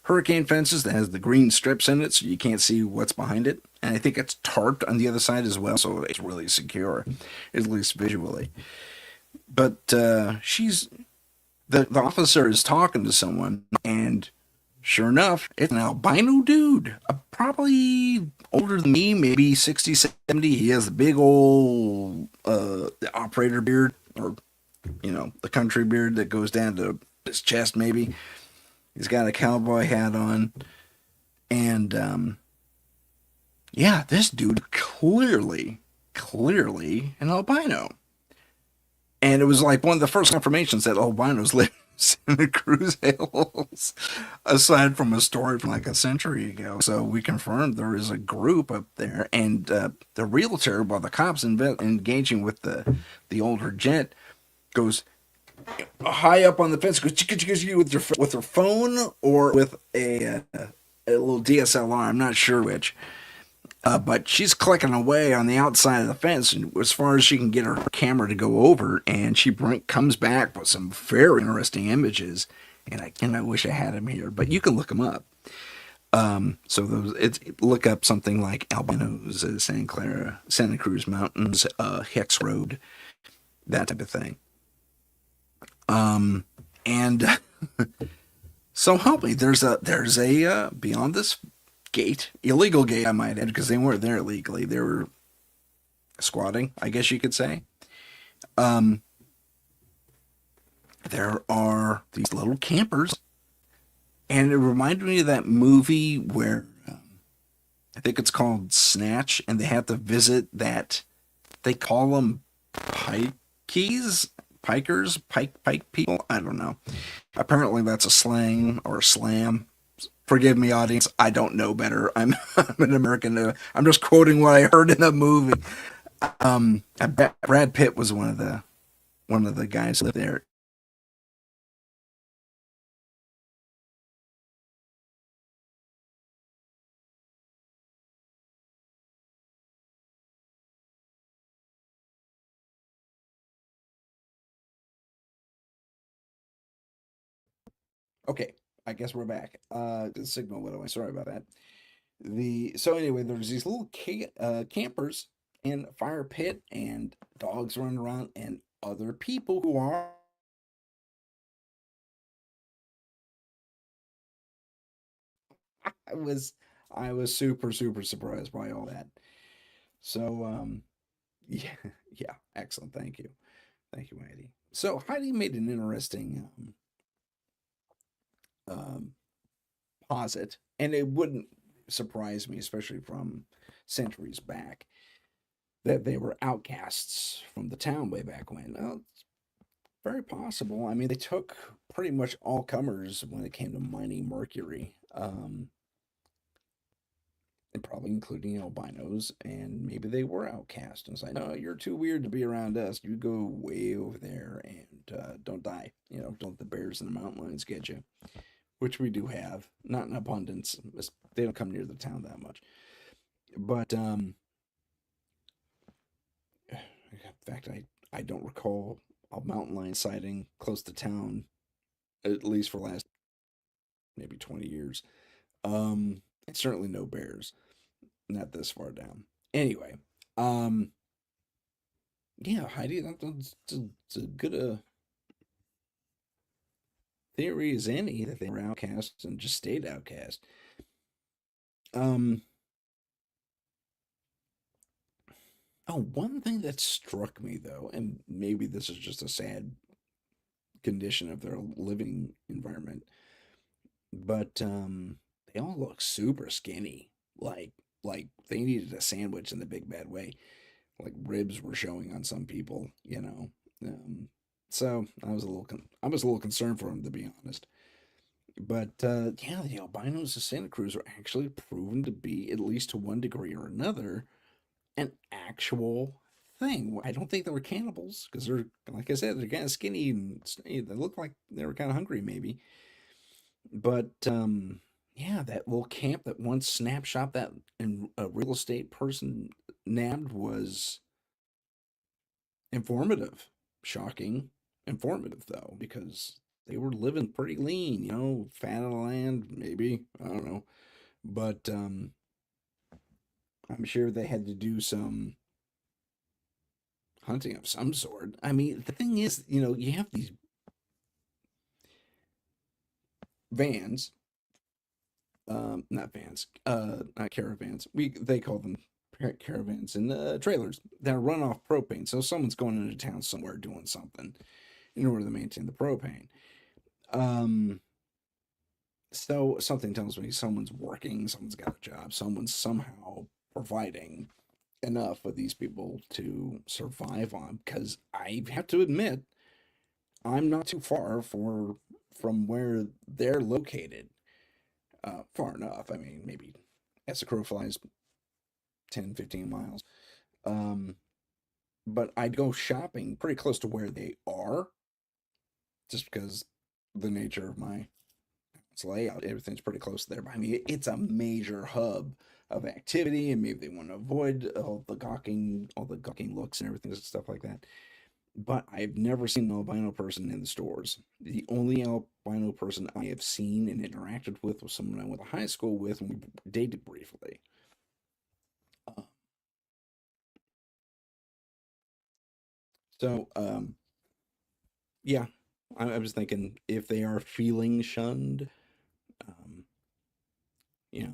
hurricane fences that has the green strips in it so you can't see what's behind it. And I think it's tarped on the other side as well, so it's really secure, at least visually. But the officer is talking to someone, and Sure enough, it's an albino dude, probably older than me, maybe 60, 70. He has a big old the operator beard, or the country beard that goes down to his chest. Maybe he's got a cowboy hat on, and yeah, this dude clearly an albino. And it was like one of the first confirmations that albinos live in the Cruz Hills, aside from a story from like a century ago. So we confirmed there is a group up there, and the realtor, while the cops engaging with the older gent, goes high up on the fence, goes with her phone or with a little DSLR. I'm not sure which. But she's clicking away on the outside of the fence as far as she can get her camera to go over, and she comes back with some very interesting images. And I wish I had them here, but you can look them up. So look up something like albinos, Santa Cruz Mountains, Hex Road, that type of thing. And so help me, there's a beyond this gate, illegal gate, I might add, because they weren't there illegally. They were squatting, I guess you could say. Um, there are these little campers, and it reminded me of that movie where I think it's called Snatch, and they have to visit that. They call them pikeys, pike people. I don't know. Apparently, that's a slang or a slam. Forgive me, audience. I don't know better. I'm an American. I'm just quoting what I heard in a movie. I bet Brad Pitt was one of the guys that lived there. Okay, I guess we're back. The signal went away. Sorry about that. So anyway, there's these little campers in a fire pit, and dogs running around, and other people who are. I was I was super surprised by all that. So yeah, yeah, excellent. Thank you, Heidi. So Heidi made an interesting um, posit, and it wouldn't surprise me, especially from centuries back, that they were outcasts from the town way back when. Well, it's very possible. I mean, they took pretty much all comers when it came to mining mercury, and probably including albinos, and maybe they were outcast. And it's like, no, you're too weird to be around us. You go way over there and don't die. Don't let the bears and the mountain lions get you, which we do have, not in abundance. They don't come near the town that much. But in fact, I don't recall a mountain lion sighting close to town, at least for the last maybe 20 years. And certainly no bears, not this far down. Anyway, um, yeah, Heidi, that's a good theory as any that they were outcasts and just stayed outcast. Um, one thing that struck me though, and maybe this is just a sad condition of their living environment, but they all look super skinny, like like they needed a sandwich in the big bad way. Like ribs were showing on some people. Um, so I was a little concerned for them, to be honest. But yeah, the albinos of Santa Cruz are actually proven to be, at least to one degree or another, an actual thing. I don't think they were cannibals because they're, like I said, they're kind of skinny and they look like they were kind of hungry, maybe. But yeah, that little camp, that one snapshot that a real estate person nabbed was informative. Shocking, informative though, because they were living pretty lean, fat of the land, maybe. I don't know. But I'm sure they had to do some hunting of some sort. I mean, the thing is, you have these vans not vans, not caravans. They call them caravans and trailers that run off propane. So someone's going into town somewhere doing something in order to maintain the propane. Um, so something tells me someone's working, someone's got a job, someone's somehow providing enough for these people to survive on. Because I have to admit, I'm not too far from where they're located. Far enough. I mean, maybe as the crow flies, 10, 15 miles. Um, but I'd go shopping pretty close to where they are, just because the nature of my layout, everything's pretty close there. But I mean, it's a major hub of activity, and maybe they want to avoid all the gawking looks and everything, stuff like that. But I've never seen an albino person in the stores. The only albino person I have seen and interacted with was someone I went to high school with, and we dated briefly. Uh, so, yeah, I was thinking if they are feeling shunned, um, yeah.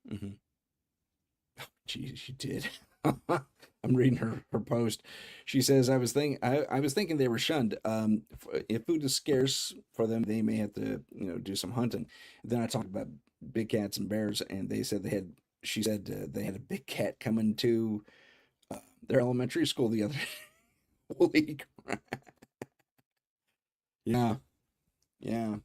Hmm. Geez, she did. I'm reading her post. She says, I was thinking they were shunned. If food is scarce for them, they may have to, do some hunting. Then I talked about big cats and bears, and they said they had. She said they had a big cat coming to their elementary school the other day. Holy crap! Yeah, yeah.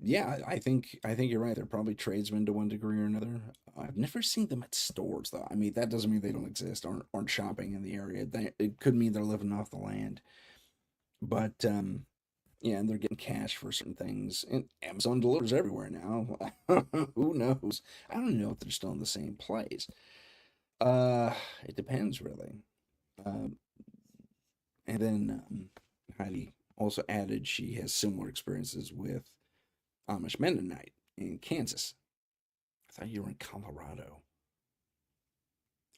Yeah, I think you're right. They're probably tradesmen to one degree or another. I've never seen them at stores though. I mean, that doesn't mean they don't exist, aren't shopping in the area. It could mean they're living off the land. But yeah, and they're getting cash for certain things. And Amazon delivers everywhere now. Who knows? I don't know if they're still in the same place. Uh, it depends really. Um, and then Heidi also added she has similar experiences with Amish Mennonite in Kansas. I thought you were in Colorado.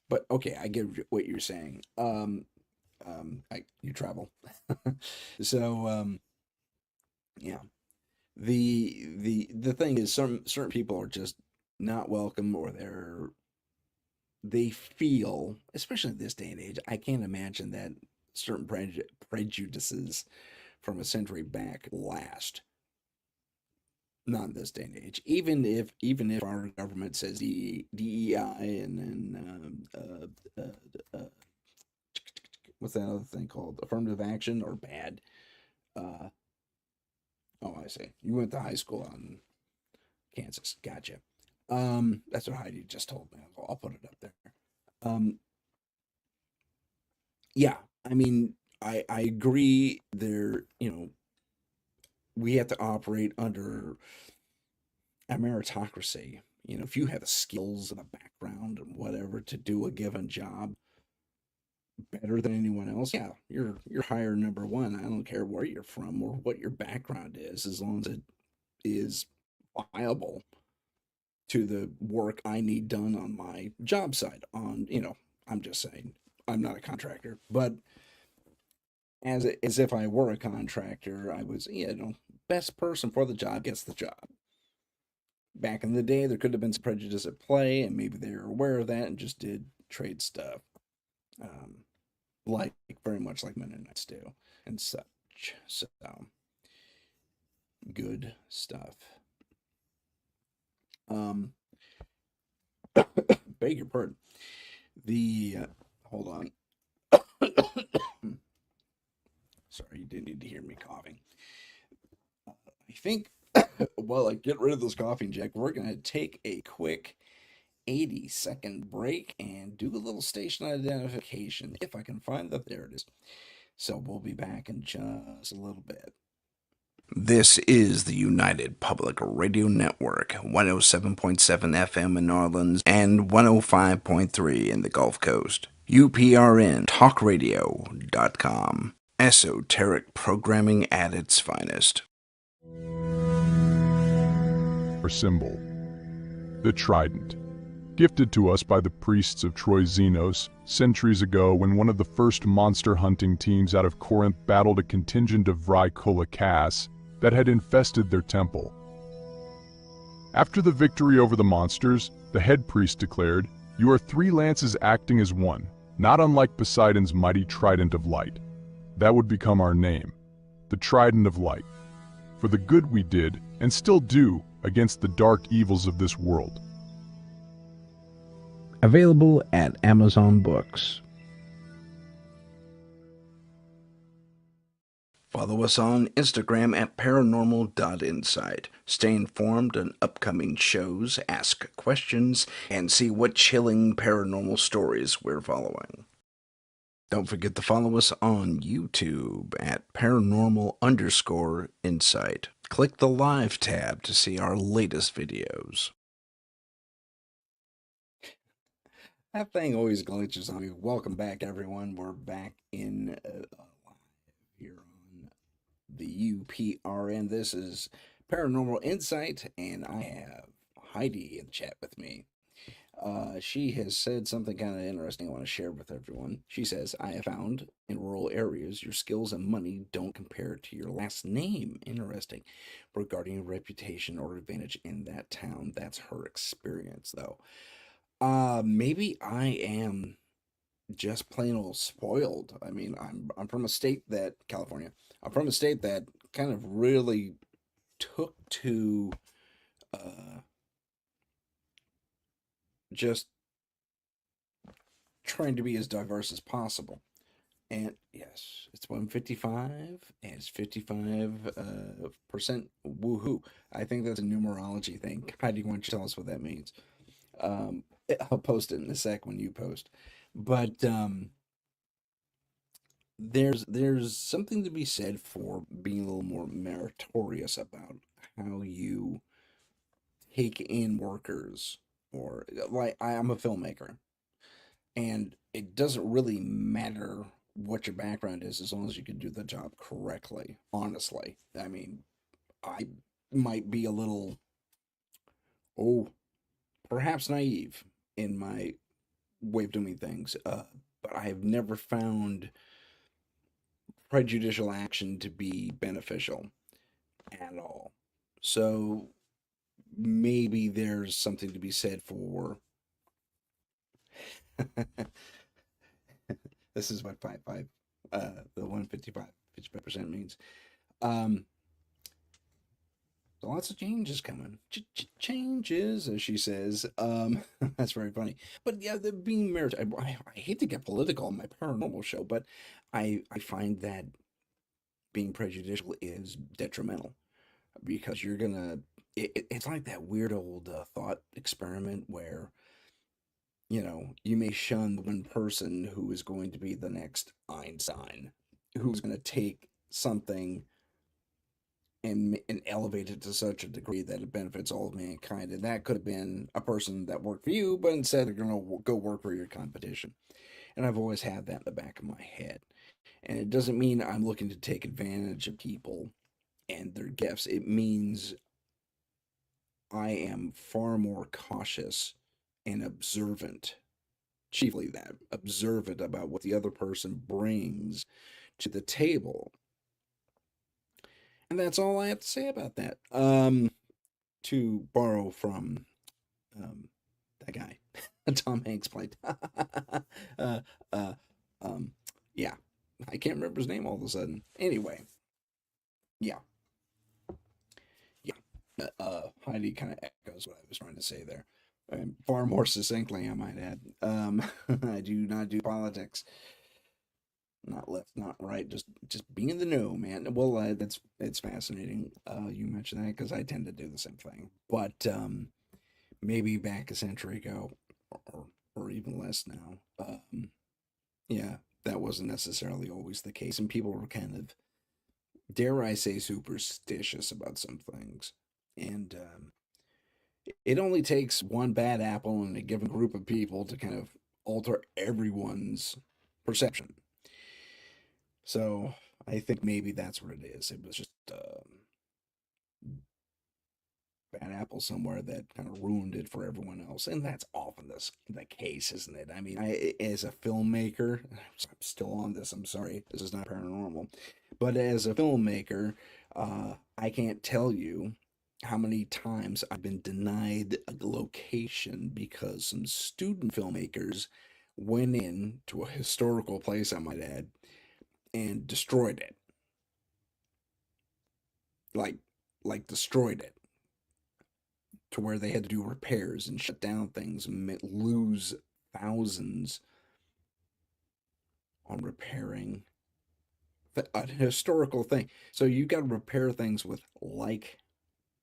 But okay, I get what you're saying. You travel. So, yeah. The thing is, some certain people are just not welcome, or they feel, especially in this day and age, I can't imagine that certain prejudices from a century back last. Not in this day and age. Even if our government says DEI and then what's that other thing called? Affirmative action or bad? Uh, oh, I see. You went to high school on Kansas. Gotcha. That's what Heidi just told me. I'll put it up there. Um, yeah. I mean, I agree. We have to operate under a meritocracy. If you have the skills and the background and whatever to do a given job better than anyone else, yeah, you're higher number one. I don't care where you're from or what your background is, as long as it is viable to the work I need done on my job site. I'm just saying, I'm not a contractor, but as if I were a contractor, I was, best person for the job gets the job. Back in the day, there could have been some prejudice at play, and maybe they were aware of that and just did trade stuff, um, like very much like Mennonites do and such. So good stuff. Um, beg your pardon. The hold on. Sorry, you didn't need to hear me coughing. I think while I get rid of this coughing jack, we're gonna take a quick 80-second break and do a little station identification if I can find that. There it is. So we'll be back in just a little bit. This is the United Public Radio Network, 107.7 FM in New Orleans and 105.3 in the Gulf Coast. UPRN talkradio.com. Esoteric programming at its finest. Our symbol, the trident, gifted to us by the priests of Troy Xenos centuries ago when one of the first monster hunting teams out of Corinth battled a contingent of Vrykula Cass that had infested their temple. After the victory over the monsters, the head priest declared, "You are three lances acting as one, not unlike Poseidon's mighty trident of light. That would become our name, the Trident of Light, for the good we did, and still do, against the dark evils of this world." Available at Amazon Books. Follow us on Instagram at paranormal.insight. Stay informed on upcoming shows, ask questions, and see what chilling paranormal stories we're following. Don't forget to follow us on YouTube at paranormal_insight. Click the live tab to see our latest videos. That thing always glitches on me. Welcome back, everyone. We're back in here on the UPRN. This is Paranormal Insight, and I have Heidi in the chat with me. She has said something kind of interesting I want to share with everyone. She says, "I have found in rural areas your skills and money don't compare to your last name." Interesting. Regarding your reputation or advantage in that town. That's her experience, though. Maybe I am just plain old spoiled. I mean, I'm from a state that California. I'm from a state that kind of really took to just trying to be as diverse as possible. And yes, it's 155 and it's 55 percent woohoo. I think that's a numerology thing. Heidi, why don't you tell us what that means? Um, I'll post it in a sec when you post. But there's something to be said for being a little more meritorious about how you take in workers, or like I'm a filmmaker, and it doesn't really matter what your background is as long as you can do the job correctly. Honestly, I mean, I might be a little, oh, perhaps naive in my way of doing things, but I have never found prejudicial action to be beneficial at all. So maybe there's something to be said for this is what 55 the 155 means. Um so lots of changes coming. Changes, as she says. That's very funny. But yeah, the being married, I hate to get political on my paranormal show, but I find that being prejudicial is detrimental because you're gonna. It's like that weird old thought experiment where you may shun the one person who is going to be the next Einstein, who's going to take something and elevate it to such a degree that it benefits all of mankind. And that could have been a person that worked for you, but instead they're going to go work for your competition. And I've always had that in the back of my head. And it doesn't mean I'm looking to take advantage of people and their gifts. It means I am far more cautious and observant, chiefly that, observant about what the other person brings to the table. And that's all I have to say about that. To borrow from that guy, Tom Hanks played. uh, uh, um, yeah, I can't remember his name all of a sudden. Anyway, yeah, yeah. Heidi kind of echoes what I was trying to say there. Far more succinctly, I might add. I do not do politics. Not left, not right. Just be in the know, man. Well, that's it's fascinating. You mentioned that because I tend to do the same thing. But maybe back a century ago, or even less now. Yeah, that wasn't necessarily always the case, and people were kind of, dare I say, superstitious about some things. And it only takes one bad apple in a given group of people to kind of alter everyone's perception. So I think maybe that's what it is. It was just bad apple somewhere that kind of ruined it for everyone else, and that's often the case, isn't it? I mean, I as a filmmaker, I'm still on this. I'm sorry, this is not paranormal, but as a filmmaker, I can't tell you how many times I've been denied a location because some student filmmakers went in to a historical place, I might add, and destroyed it. Like destroyed it to where they had to do repairs and shut down things and lose thousands on repairing a historical thing. So you got to repair things with like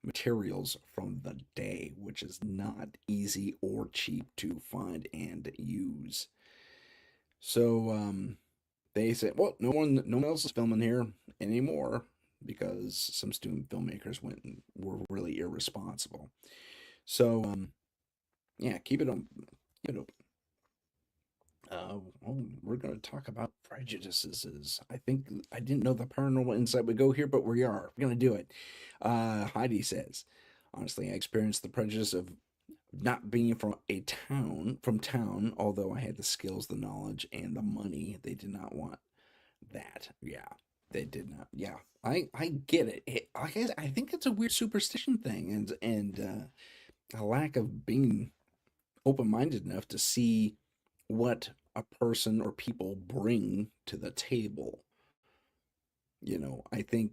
materials from the day, which is not easy or cheap to find and use. So they said, well, no one else is filming here anymore because some student filmmakers went and were really irresponsible. So yeah, keep it on, keep it open. Well, we're going to talk about prejudices. I think I didn't know the paranormal insight would go here, but we are. We're going to do it. Heidi says, honestly, I experienced the prejudice of not being from town, although I had the skills, the knowledge, and the money. They did not want that. Yeah, they did not. Yeah, I get it. I think it's a weird superstition thing, a lack of being open minded enough to see what a person or people bring to the table. I think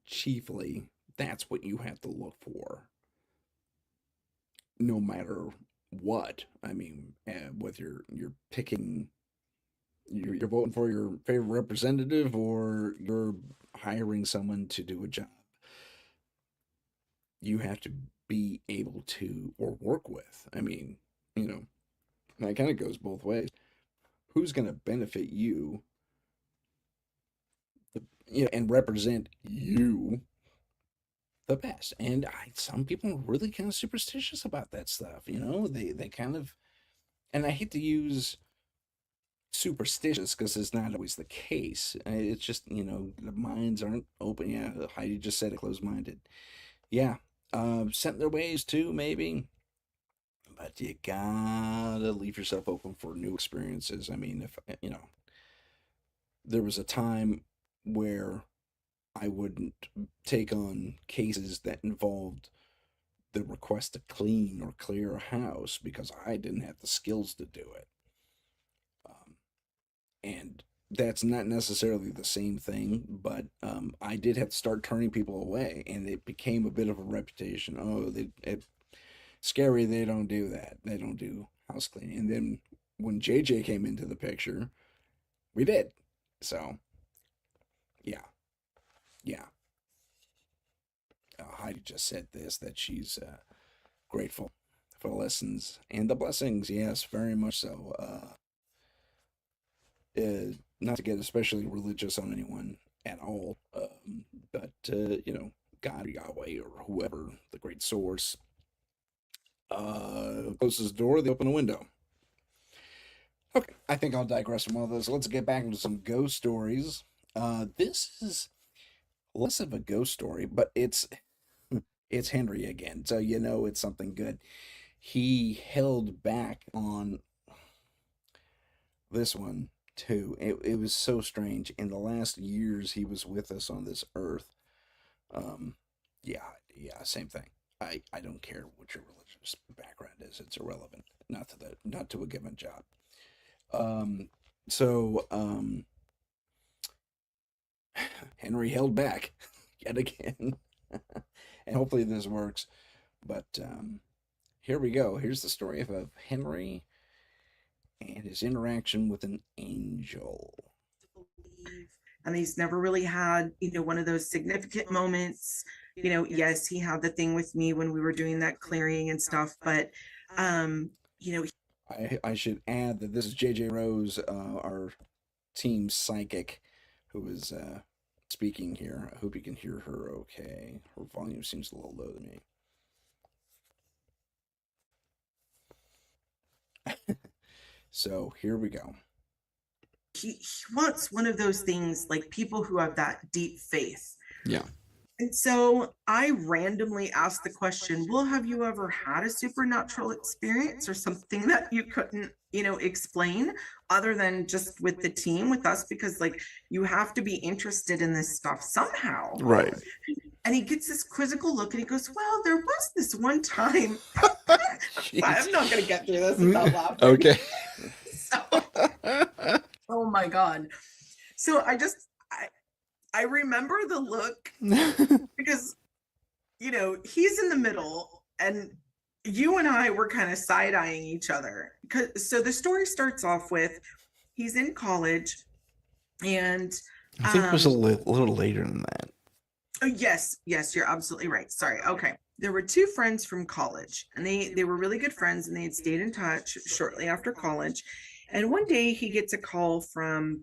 chiefly that's what you have to look for, no matter what. I mean, whether you're picking, you're voting for your favorite representative or you're hiring someone to do a job, you have to be able to or work with. I mean, you know, that kind of goes both ways. Who's going to benefit you, and represent you the best? And some people are really kind of superstitious about that stuff. They kind of, and I hate to use superstitious because it's not always the case. It's just the minds aren't open. Yeah, Heidi just said it, closed minded. Yeah, set in their ways too, maybe. But you gotta leave yourself open for new experiences. I mean, if there was a time where I wouldn't take on cases that involved the request to clean or clear a house because I didn't have the skills to do it. Um, and that's not necessarily the same thing, but I did have to start turning people away, and it became a bit of a reputation. Oh, it's scary. They don't do that. They don't do house cleaning. And then when JJ came into the picture, we did. So yeah, yeah. Heidi just said this, that she's grateful for the lessons and the blessings. Yes, very much so. Not to get especially religious on anyone at all, but God or Yahweh or whoever, the great source, closes the door, they open a window. Okay, I think I'll digress from all this. Let's get back into some ghost stories. This is less of a ghost story, but it's Henry again, so it's something good. He held back on this one too. It was so strange. In the last years he was with us on this earth. Um, yeah, yeah, same thing. I don't care what your religious background is. It's irrelevant. Not to a given job. Um, so Henry held back yet again, and hopefully this works. But here we go. Here's the story of Henry and his interaction with an angel. And he's never really had, one of those significant moments. Yes, he had the thing with me when we were doing that clearing and stuff, but you know, I should add that this is JJ Rose, our team psychic, who is speaking here. I hope you can hear her okay. Her volume seems a little low to me. So here we go. he wants one of those things like people who have that deep faith. Yeah. And so I randomly asked the question, well, have you ever had a supernatural experience or something that you couldn't, explain other than just with the team with us? Because like you have to be interested in this stuff somehow. Right. And he gets this quizzical look and he goes, well, there was this one time. I'm not going to get through this without laughing. Okay. So, oh my God. So I remember the look because, he's in the middle and you and I were kind of side-eyeing each other. So the story starts off with he's in college and I think it was a little later than that. oh, yes, you're absolutely right. Sorry. Okay. There were two friends from college and they were really good friends and they had stayed in touch shortly after college. And one day he gets a call from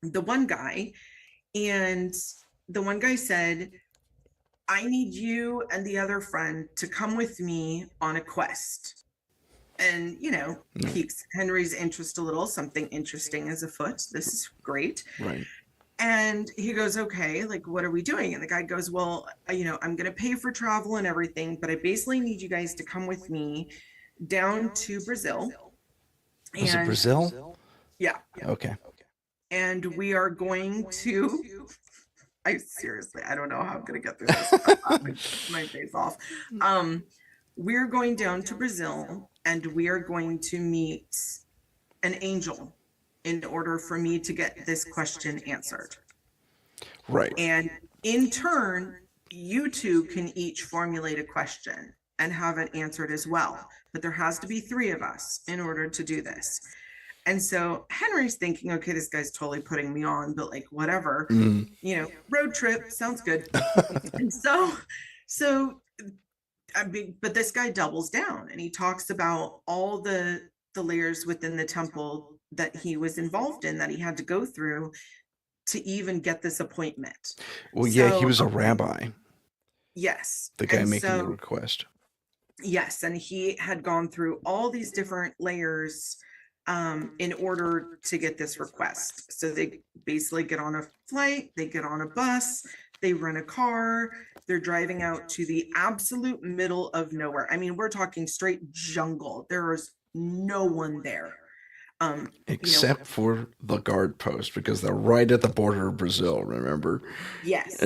the one guy and the one guy said, I need you and the other friend to come with me on a quest. And, piques Henry's interest a little. Something interesting is afoot. This is great. Right. And he goes, okay, like, what are we doing? And the guy goes, well, I'm going to pay for travel and everything, but I basically need you guys to come with me down to Brazil. Was it Brazil? Yeah. Okay. And we are going to, I don't know how I'm going to get through this. my face off. We're going down to Brazil and we are going to meet an angel in order for me to get this question answered. Right. And in turn, you two can each formulate a question and have it answered as well. But there has to be 3 of us in order to do this. And so Henry's thinking, okay, this guy's totally putting me on, but like, whatever, road trip sounds good. And so but this guy doubles down and he talks about all the layers within the temple that he was involved in, that he had to go through to even get this appointment. Well, yeah, he was a rabbi. Yes. The guy making the request. Yes, and he had gone through all these different layers in order to get this request. So they basically get on a flight, they get on a bus, they rent a car, they're driving out to the absolute middle of nowhere. I mean, we're talking straight jungle. There is no one there. Except for the guard post, because they're right at the border of Brazil, remember? Yes.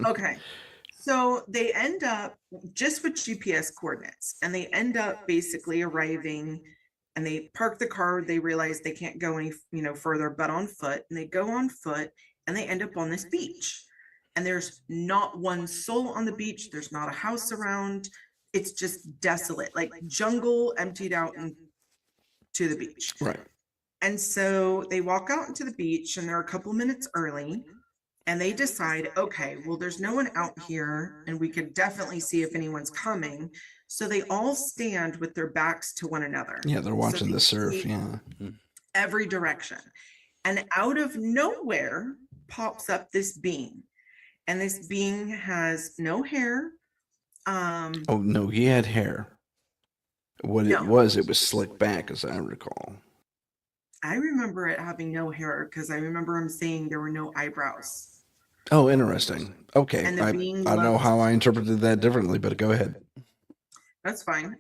Okay. So they end up just with GPS coordinates and they end up basically arriving and they park the car. They realize they can't go any, further but on foot, and they go on foot and they end up on this beach. And there's not one soul on the beach. There's not a house around. It's just desolate, like jungle emptied out and to the beach. Right. And so they walk out into the beach and they're a couple minutes early and they decide, okay, well, there's no one out here and we could definitely see if anyone's coming. So they all stand with their backs to one another. Yeah, they're watching the surf. Yeah. Every direction. And out of nowhere pops up this being. And this being has no hair. Oh, no, he had hair. What it was slicked back, as I recall. I remember it having no hair because I remember him saying there were no eyebrows. Oh, interesting. Okay. I don't know how I interpreted that differently, but go ahead. That's fine.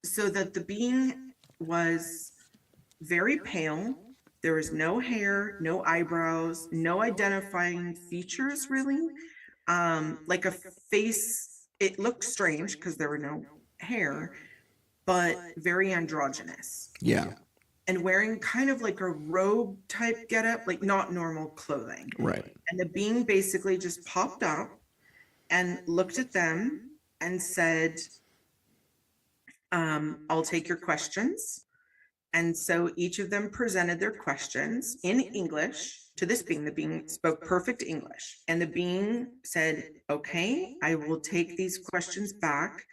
So that the being was very pale. There was no hair, no eyebrows, no identifying features really. Like a face, it looked strange because there were no hair, but very androgynous. Yeah. And wearing kind of like a robe type getup, like not normal clothing. Right. And the being basically just popped up and looked at them and said, I'll take your questions. And so each of them presented their questions in English to this being. The being spoke perfect English. And the being said, okay, I will take these questions back,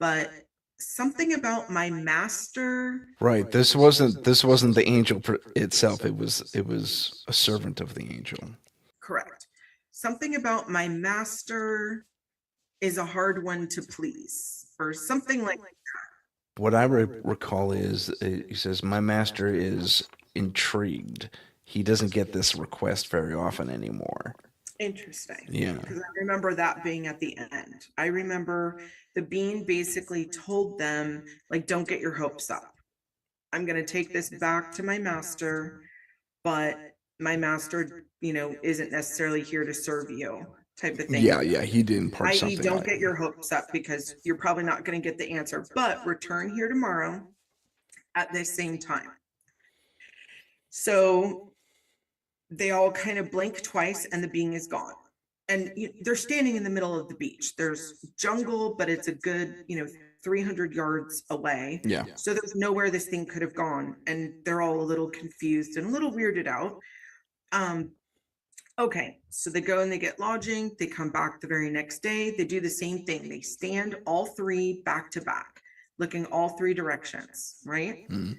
but something about my master. Right. This wasn't the angel itself. It was a servant of the angel. Correct. Something about my master is a hard one to please, or something like that. What I recall is he says, my master is intrigued. He doesn't get this request very often anymore. Interesting. Yeah. Because I remember that being at the end. I remember the being basically told them, like, don't get your hopes up. I'm going to take this back to my master, but my master, isn't necessarily here to serve you. type of thing. Yeah, yeah, he did impart I.e., something don't like get your hopes up because you're probably not going to get the answer, but return here tomorrow at this same time. So they all kind of blink twice and the being is gone. And they're standing in the middle of the beach. There's jungle, but it's a good, 300 yards away. Yeah. So there's nowhere this thing could have gone. And they're all a little confused and a little weirded out. Okay, so they go and they get lodging. They come back the very next day. They do the same thing. They stand all three back to back, looking all three directions, right? Mm.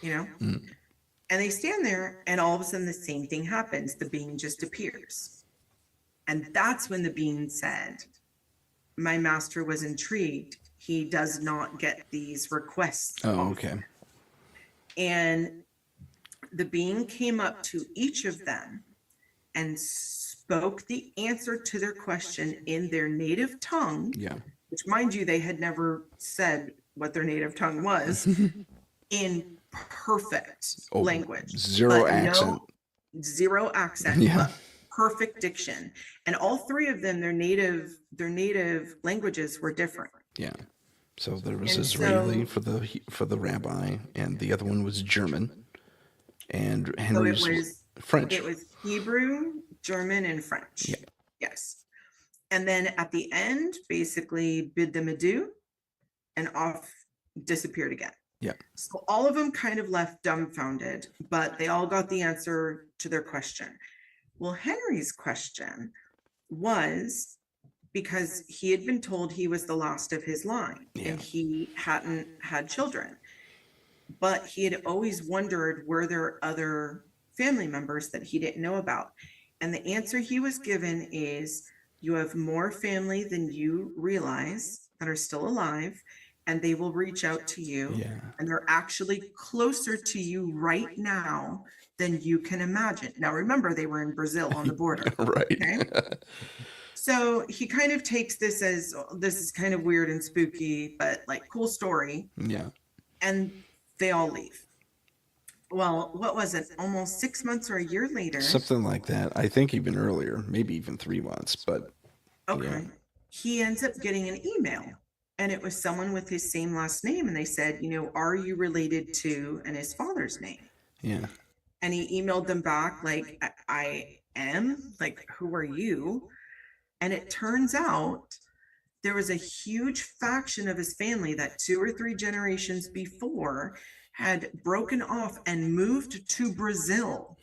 And they stand there, and all of a sudden, the same thing happens. The being just appears. And that's when the being said, my master was intrigued. He does not get these requests. Oh, okay. And the being came up to each of them and spoke the answer to their question in their native tongue. Yeah. Which, mind you, they had never said what their native tongue was, in perfect language. Zero accent. Zero accent. Yeah. But perfect diction. And all three of them, their native languages were different. Yeah. So there was And Israeli so- for the rabbi, and the other one was German, and So it Henry's was French. It was Hebrew, German, and French. Yeah. Yes. And then at the end, basically bid them adieu and off disappeared again. Yeah. So all of them kind of left dumbfounded, but they all got the answer to their question. Well, Henry's question was because he had been told he was the last of his line and he hadn't had children. But he had always wondered, were there other family members that he didn't know about? And the answer he was given is, you have more family than you realize that are still alive, and they will reach out to you. Yeah. And they're actually closer to you right now than you can imagine. Now, remember, they were in Brazil on the border. Right. Okay. So he kind of takes this as, this is kind of weird and spooky, but like cool story. Yeah. And they all leave. Well, what was it? Almost 6 months or a year later. Something like that. I think even earlier, maybe even 3 months, but Okay. yeah. He ends up getting an email, and it was someone with his same last name. And they said, are you related to, and his father's name? Yeah. And he emailed them back, like, I am, like, who are you? And it turns out there was a huge faction of his family that 2 or 3 generations before had broken off and moved to Brazil.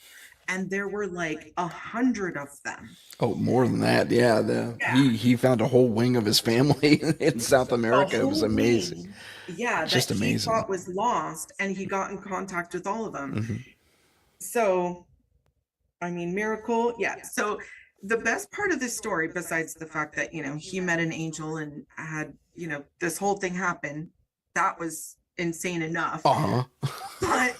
And there were like 100 of them. Oh, more than that. Yeah. He found a whole wing of his family in South America. It was amazing. Wing, yeah, Just that amazing. he thought was lost, and he got in contact with all of them. Mm-hmm. So, I mean, miracle. Yeah. So the best part of this story, besides the fact that, he met an angel and had, this whole thing happen, that was insane enough. Uh-huh. But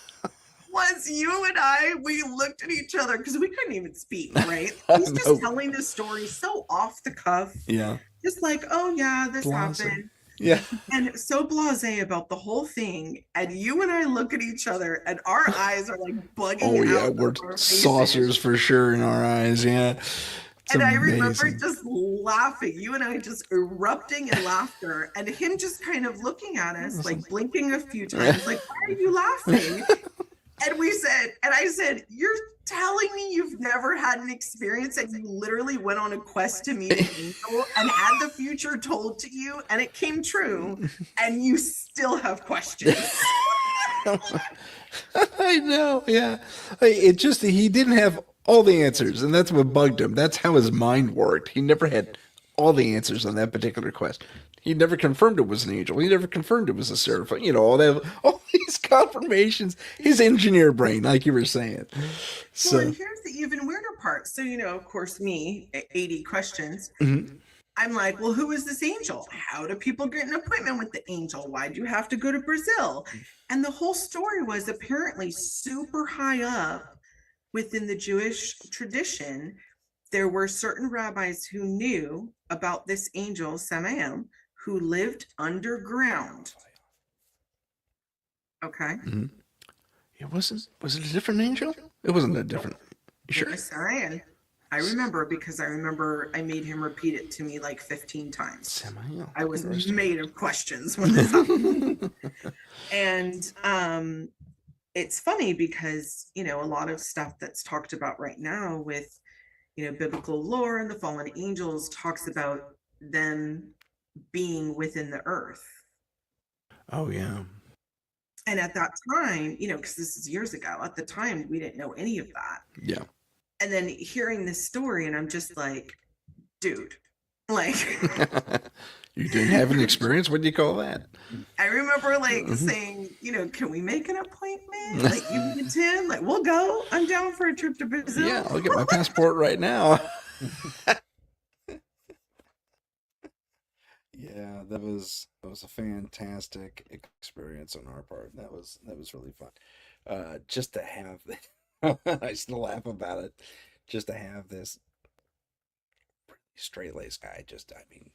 was you and we looked at each other because we couldn't even speak, right? I He's just know. telling the story so off the cuff. Yeah. Just like, oh yeah, this Blasé. happened. Yeah. And so blasé about the whole thing. And you and I look at each other and our eyes are like bugging Oh yeah, out we're of our faces. saucers for sure in our eyes. Yeah. It's And I remember amazing. just laughing, you and I just erupting in laughter, and him just kind of looking at us, like blinking a few times, like, why are you laughing? And I said, you're telling me you've never had an experience and you literally went on a quest to meet an angel and had the future told to you and it came true and you still have questions. I know, yeah. He didn't have all the answers, and that's what bugged him. That's how his mind worked. He never had all the answers on that particular quest. He never confirmed it was an angel. He never confirmed it was a seraph. All these confirmations. His engineer brain, like you were saying. So, Well, and here's the even weirder part. So, of course, me, 80 questions. Mhm. I'm like, well, who is this angel? How do people get an appointment with the angel? Why do you have to go to Brazil? And the whole story was apparently super high up within the Jewish tradition. There were certain rabbis who knew about this angel, Samael, who lived underground. Okay. was it a different angel? It wasn't a different. You It sure? was Samael. I remember because I remember I made him repeat it to me like 15 times. Samael. I was Interesting. made of questions when this happened. And it's funny because, a lot of stuff that's talked about right now with, biblical lore and the fallen angels talks about them being within the earth. Oh yeah. And at that time, because this is years ago, at the time, we didn't know any of that. Yeah. And then hearing this story, and I'm just like, dude, like, You didn't have an experience? What do you call that? I remember like Mhm. saying, can we make an appointment? Like, you can attend, like, we'll go. I'm down for a trip to Yeah, Brazil. I'll get my passport right now. Yeah, that was a fantastic experience on our part. That was really fun. Just to have, I still laugh about it. Just to have this straight laced guy, just I mean,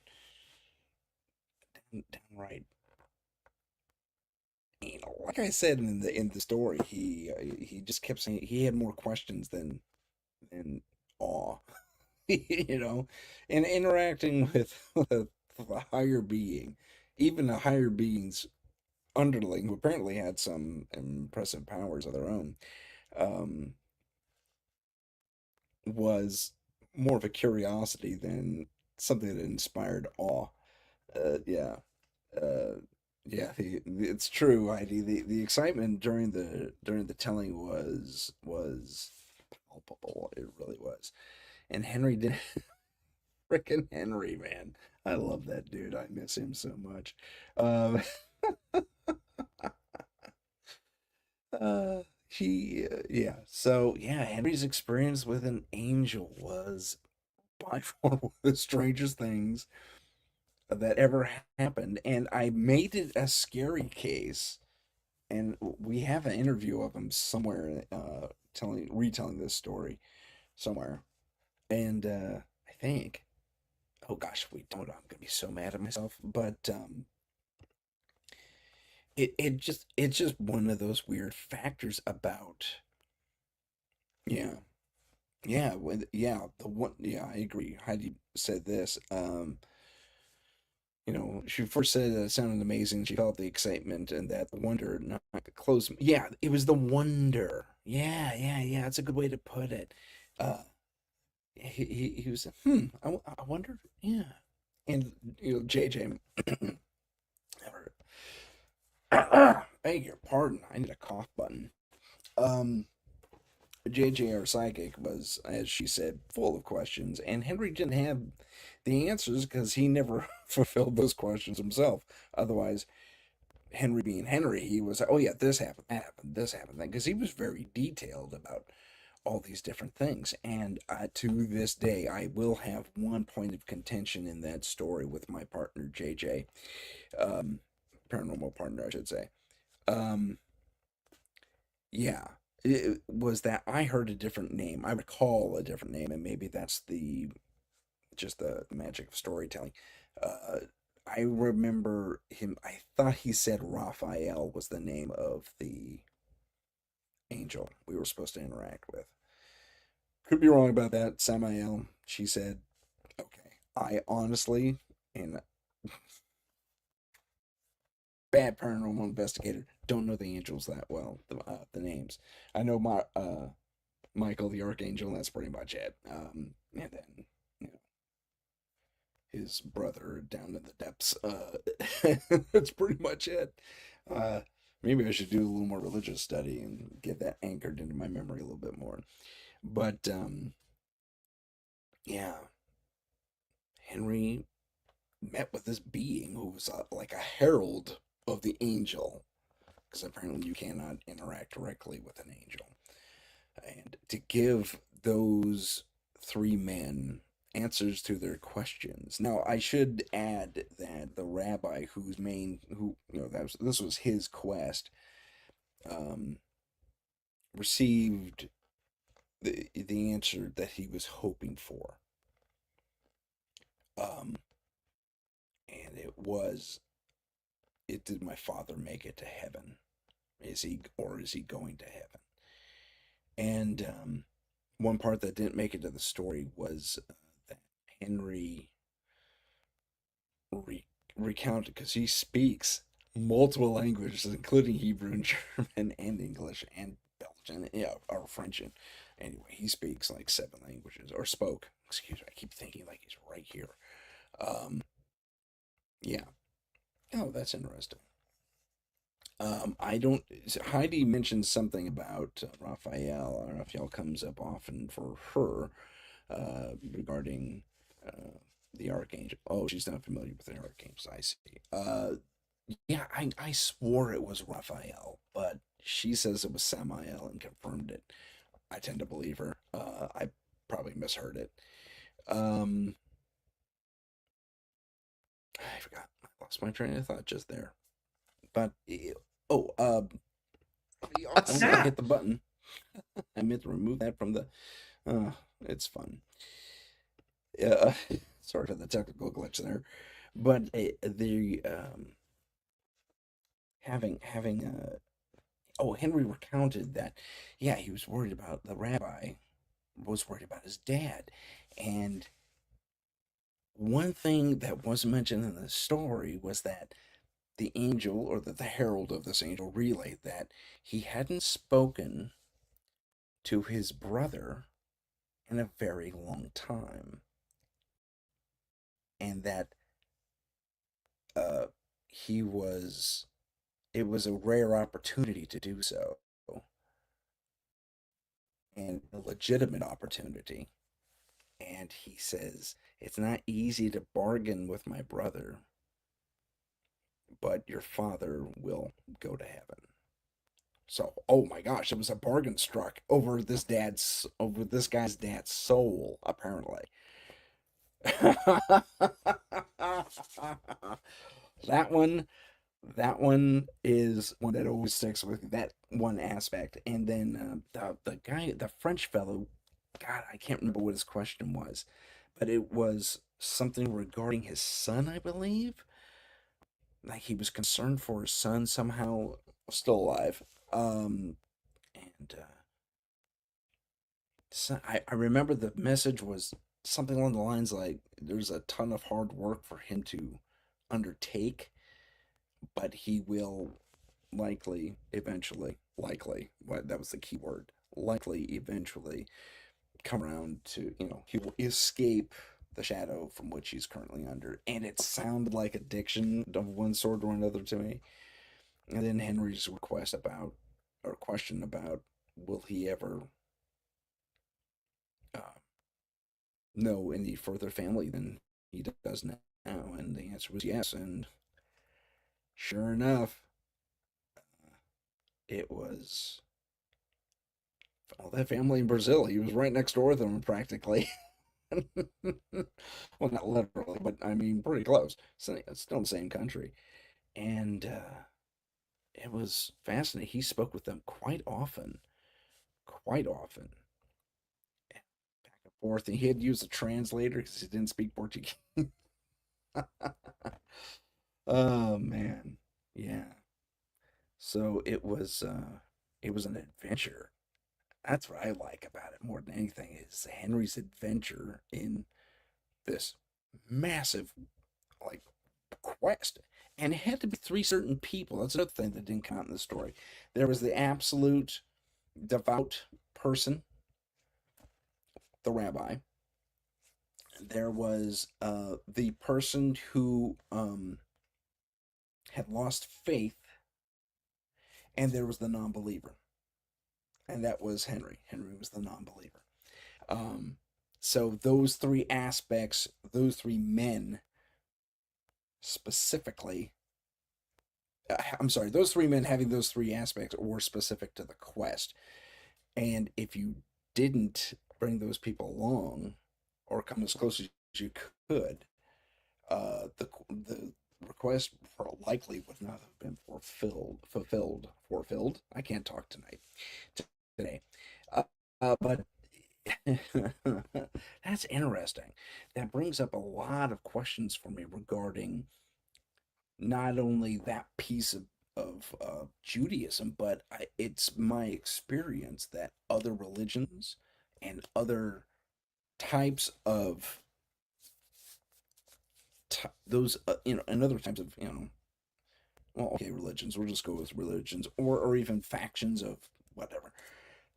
downright anal. Like I said in the story, he just kept saying he had more questions than awe, you know, and interacting with a higher being, even a higher being's underling who apparently had some impressive powers of their own, um, was more of a curiosity than something that inspired awe. Yeah, uh, yeah, it's true, Heidi. The excitement during the telling was palpable. It really was. And Henry did, freaking Henry, man. I love that dude. I miss him so much. Um, yeah. So yeah, Henry's experience with an angel was by far one of the strangest things that ever happened, and I made it a scary case. And we have an interview of him somewhere, retelling this story somewhere. And I think, oh gosh, if we don't, I'm gonna be so mad at myself. But it's just one of those weird factors about, yeah, yeah, the one, yeah, I agree. Heidi said this. She first said that it sounded amazing. She felt the excitement and that the wonder, not the close. Yeah, it was the wonder. Yeah, yeah, yeah. It's a good way to put it. Uh, he was, I wonder. Yeah, and JJ, beg your pardon. I need a cough button. Um, JJ, our psychic, was, as she said, full of questions, and Henry didn't have the answers because he never fulfilled those questions himself. Otherwise, Henry being Henry, he was, oh yeah, this happened, that happened, this happened, because he was very detailed about all these different things. And to this day, I will have one point of contention in that story with my partner, JJ, um, paranormal partner, I should say. Um, yeah, it was that I heard a different name. I recall a different name, and maybe that's just the magic of storytelling. Uh, I remember him. I thought he said Raphael was the name of the angel we were supposed to interact with. Could be wrong about that. Samael, she said, okay. I honestly, and bad paranormal investigator, don't know the angels that well, the names. I know Michael the Archangel, and that's pretty much it. And then, you know, his brother down in the depths. That's pretty much it. Uh, Maybe I should do a little more religious study and get that anchored into my memory a little bit more. But yeah, Henry met with this being who was like a herald of the angel, because apparently you cannot interact directly with an angel. And to give those three men answers to their questions. Now, I should add that the rabbi this was his quest, um, received the answer that he was hoping for. Um, and did my father make it to heaven? Is he going to heaven? And one part that didn't make it to the story was that Henry re- recounted, because he speaks multiple languages, including Hebrew and German and English and Belgian, yeah, or French. And anyway, he speaks like 7 languages, or spoke. Excuse me, I keep thinking like he's right here. Um, yeah. Oh, that's interesting. I don't. Heidi mentioned something about Raphael. I don't know if y'all comes up often for her regarding the archangel. Oh, she's not familiar with the archangels. I see. Yeah, I swore it was Raphael, but she says it was Samael and confirmed it. I tend to believe her. I probably misheard it. Um, I forgot. I lost my train of thought just there. But oh, I don't know. I Yeah. hit the button. I meant to remove that from the. Uh, it's fun. Yeah, sorry for the technical glitch there, but the having oh, Henry recounted that, yeah, he was worried about the rabbi was worried about his dad, and one thing that wasn't mentioned in the story was that the angel, or the herald of this angel, relayed that he hadn't spoken to his brother in a very long time, and that uh, he was it was a rare opportunity to do so, and a legitimate opportunity. And he says, it's not easy to bargain with my brother, but your father will go to heaven. So, oh my gosh, it was a bargain struck over this guy's dad's soul, apparently. that one that one is one that always sticks with me, that one aspect. And then the guy, the French fellow, God, I can't remember what his question was, but it was something regarding his son, I believe. Like he was concerned for his son somehow, still alive. And so I remember the message was something along the lines like there's a ton of hard work for him to undertake, but he will likely, what that was the key word, likely eventually come around to, he will escape the shadow from which he's currently under. And it sounded like addiction of one sort or another to me. And then Henry's request about, or question about, will he ever uh, know any further family than he does now? And the answer was yes. And sure enough, it was all that family in Brazil. He was right next door to them practically. Well, not literally, but I mean pretty close. So it's still in the same country. And it was fascinating. He spoke with them quite often, back and forth. And he had to use a translator because he didn't speak Portuguese. Oh man, yeah. So it was an adventure. That's what I like about it more than anything is Henry's adventure in this massive, like, quest. And it had to be three certain people. That's another thing that didn't come out in the story. There was the absolute devout person, the rabbi. There was the person who had lost faith, and there was the non-believer, and that was Henry. Henry was the non-believer. Um, so those three aspects, those three men specifically, I'm sorry, those three men having those three aspects were specific to the quest. And if you didn't bring those people along or come as close as you could, the request likely would not have been fulfilled. I can't talk today. Uh, but that's interesting. That brings up a lot of questions for me regarding not only that piece of Judaism, but it's my experience that other religions and other types of those and other types of well, okay, religions. We'll just go with religions, or even factions of whatever.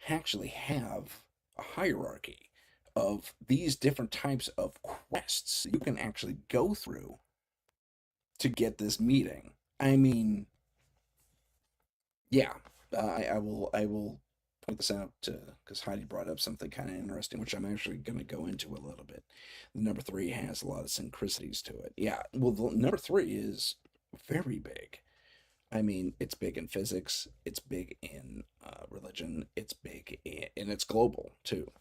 Actually, have a hierarchy of these different types of quests you can actually go through to get this meeting. I mean, yeah, I will point this out because Heidi brought up something kind of interesting, which I'm actually going to go into a little bit. The number three has a lot of synchronicities to it. Yeah, well, the number three is very big. I mean, it's big in physics, it's big in religion, it's big and it's global too.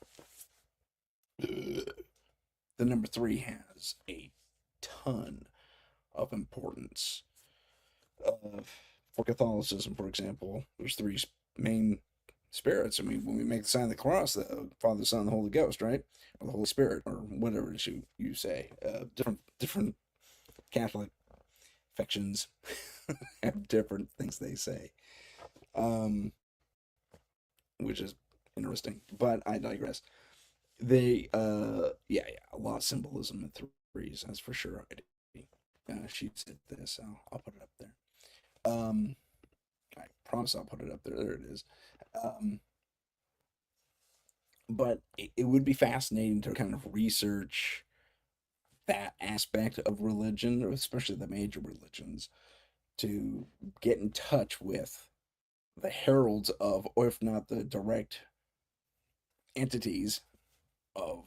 The number three has a ton of importance. Uh, for Catholicism, for example, there's three main spirits. I mean, when we make the sign of the cross, the Father, Son, and the Holy Ghost, right? Or the Holy Spirit, or whatever it is you say. Different Catholic factions have different things they say, um, which is interesting. But I digress. Yeah, a lot of symbolism in threes, that's for sure. She said this. I'll put it up there. Um, I promise I'll put it up there. There it is. Um, but it would be fascinating to kind of research that aspect of religion, especially the major religions, to get in touch with the heralds of, or if not the direct entities of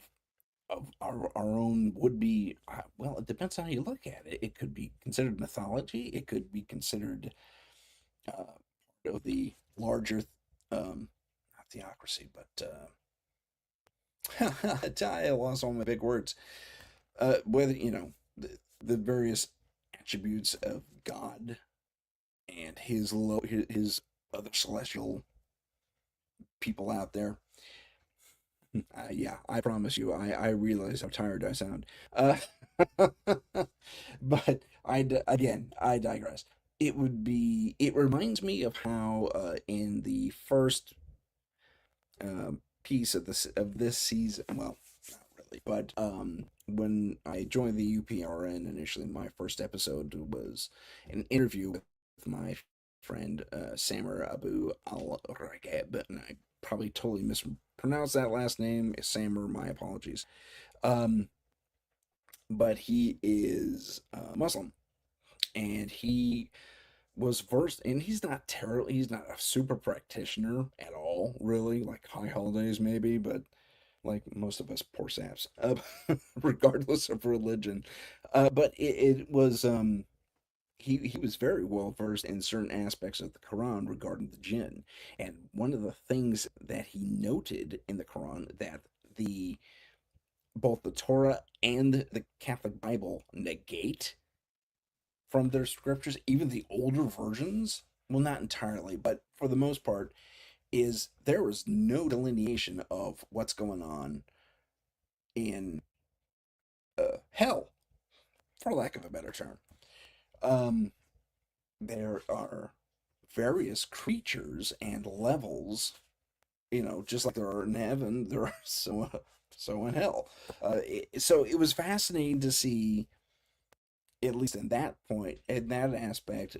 our own would be well, it depends on how you look at it. It could be considered mythology, it could be considered part of the larger not theocracy, but I lost all my big words. Whether the various attributes of God and his other celestial people out there. Yeah, I promise you, I realize how tired I sound. Uh, but again, I digress. It reminds me of how in the first piece of this season, well, not really, but when I joined the UPRN initially, my first episode was an interview with my friend Samer Abu Al Rageb, and I probably totally mispronounced that last name. Samer, my apologies. Um, but he is Muslim, and he was versed, and he's not a super practitioner at all, really, like high holidays maybe, but like most of us poor saps, regardless of religion. But it was he was very well versed in certain aspects of the Quran regarding the jinn, and one of the things that he noted in the Quran that the both the Torah and the Catholic Bible negate from their scriptures, even the older versions, well, not entirely, but for the most part, is there was no delineation of what's going on in hell, for lack of a better term. Um, there are various creatures and levels, just like there are in heaven, there are so in hell. So it was fascinating to see, at least in that point, in that aspect,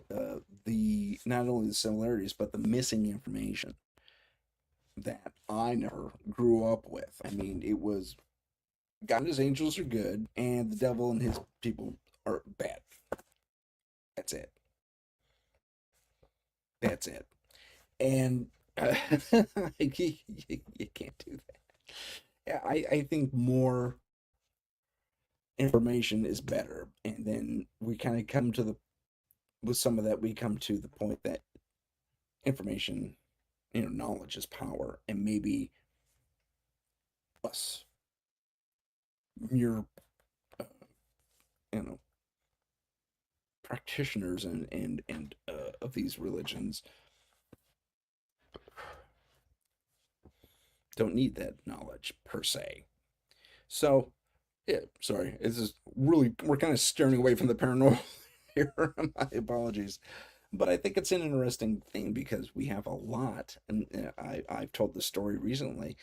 the not only the similarities but the missing information that I never grew up with. I mean, it was God and his angels are good, and the devil and his people are bad. That's it. That's it. And you can't do that. Yeah, I think more information is better, and then we kind of come to the with some of that we come to the point that information, knowledge is power, and maybe us mere uh, you know practitioners and of these religions don't need that knowledge per se. So yeah, sorry, it's just really we're kind of steering away from the paranormal here. My apologies, but I think it's an interesting thing because we have a lot, and I've told the story recently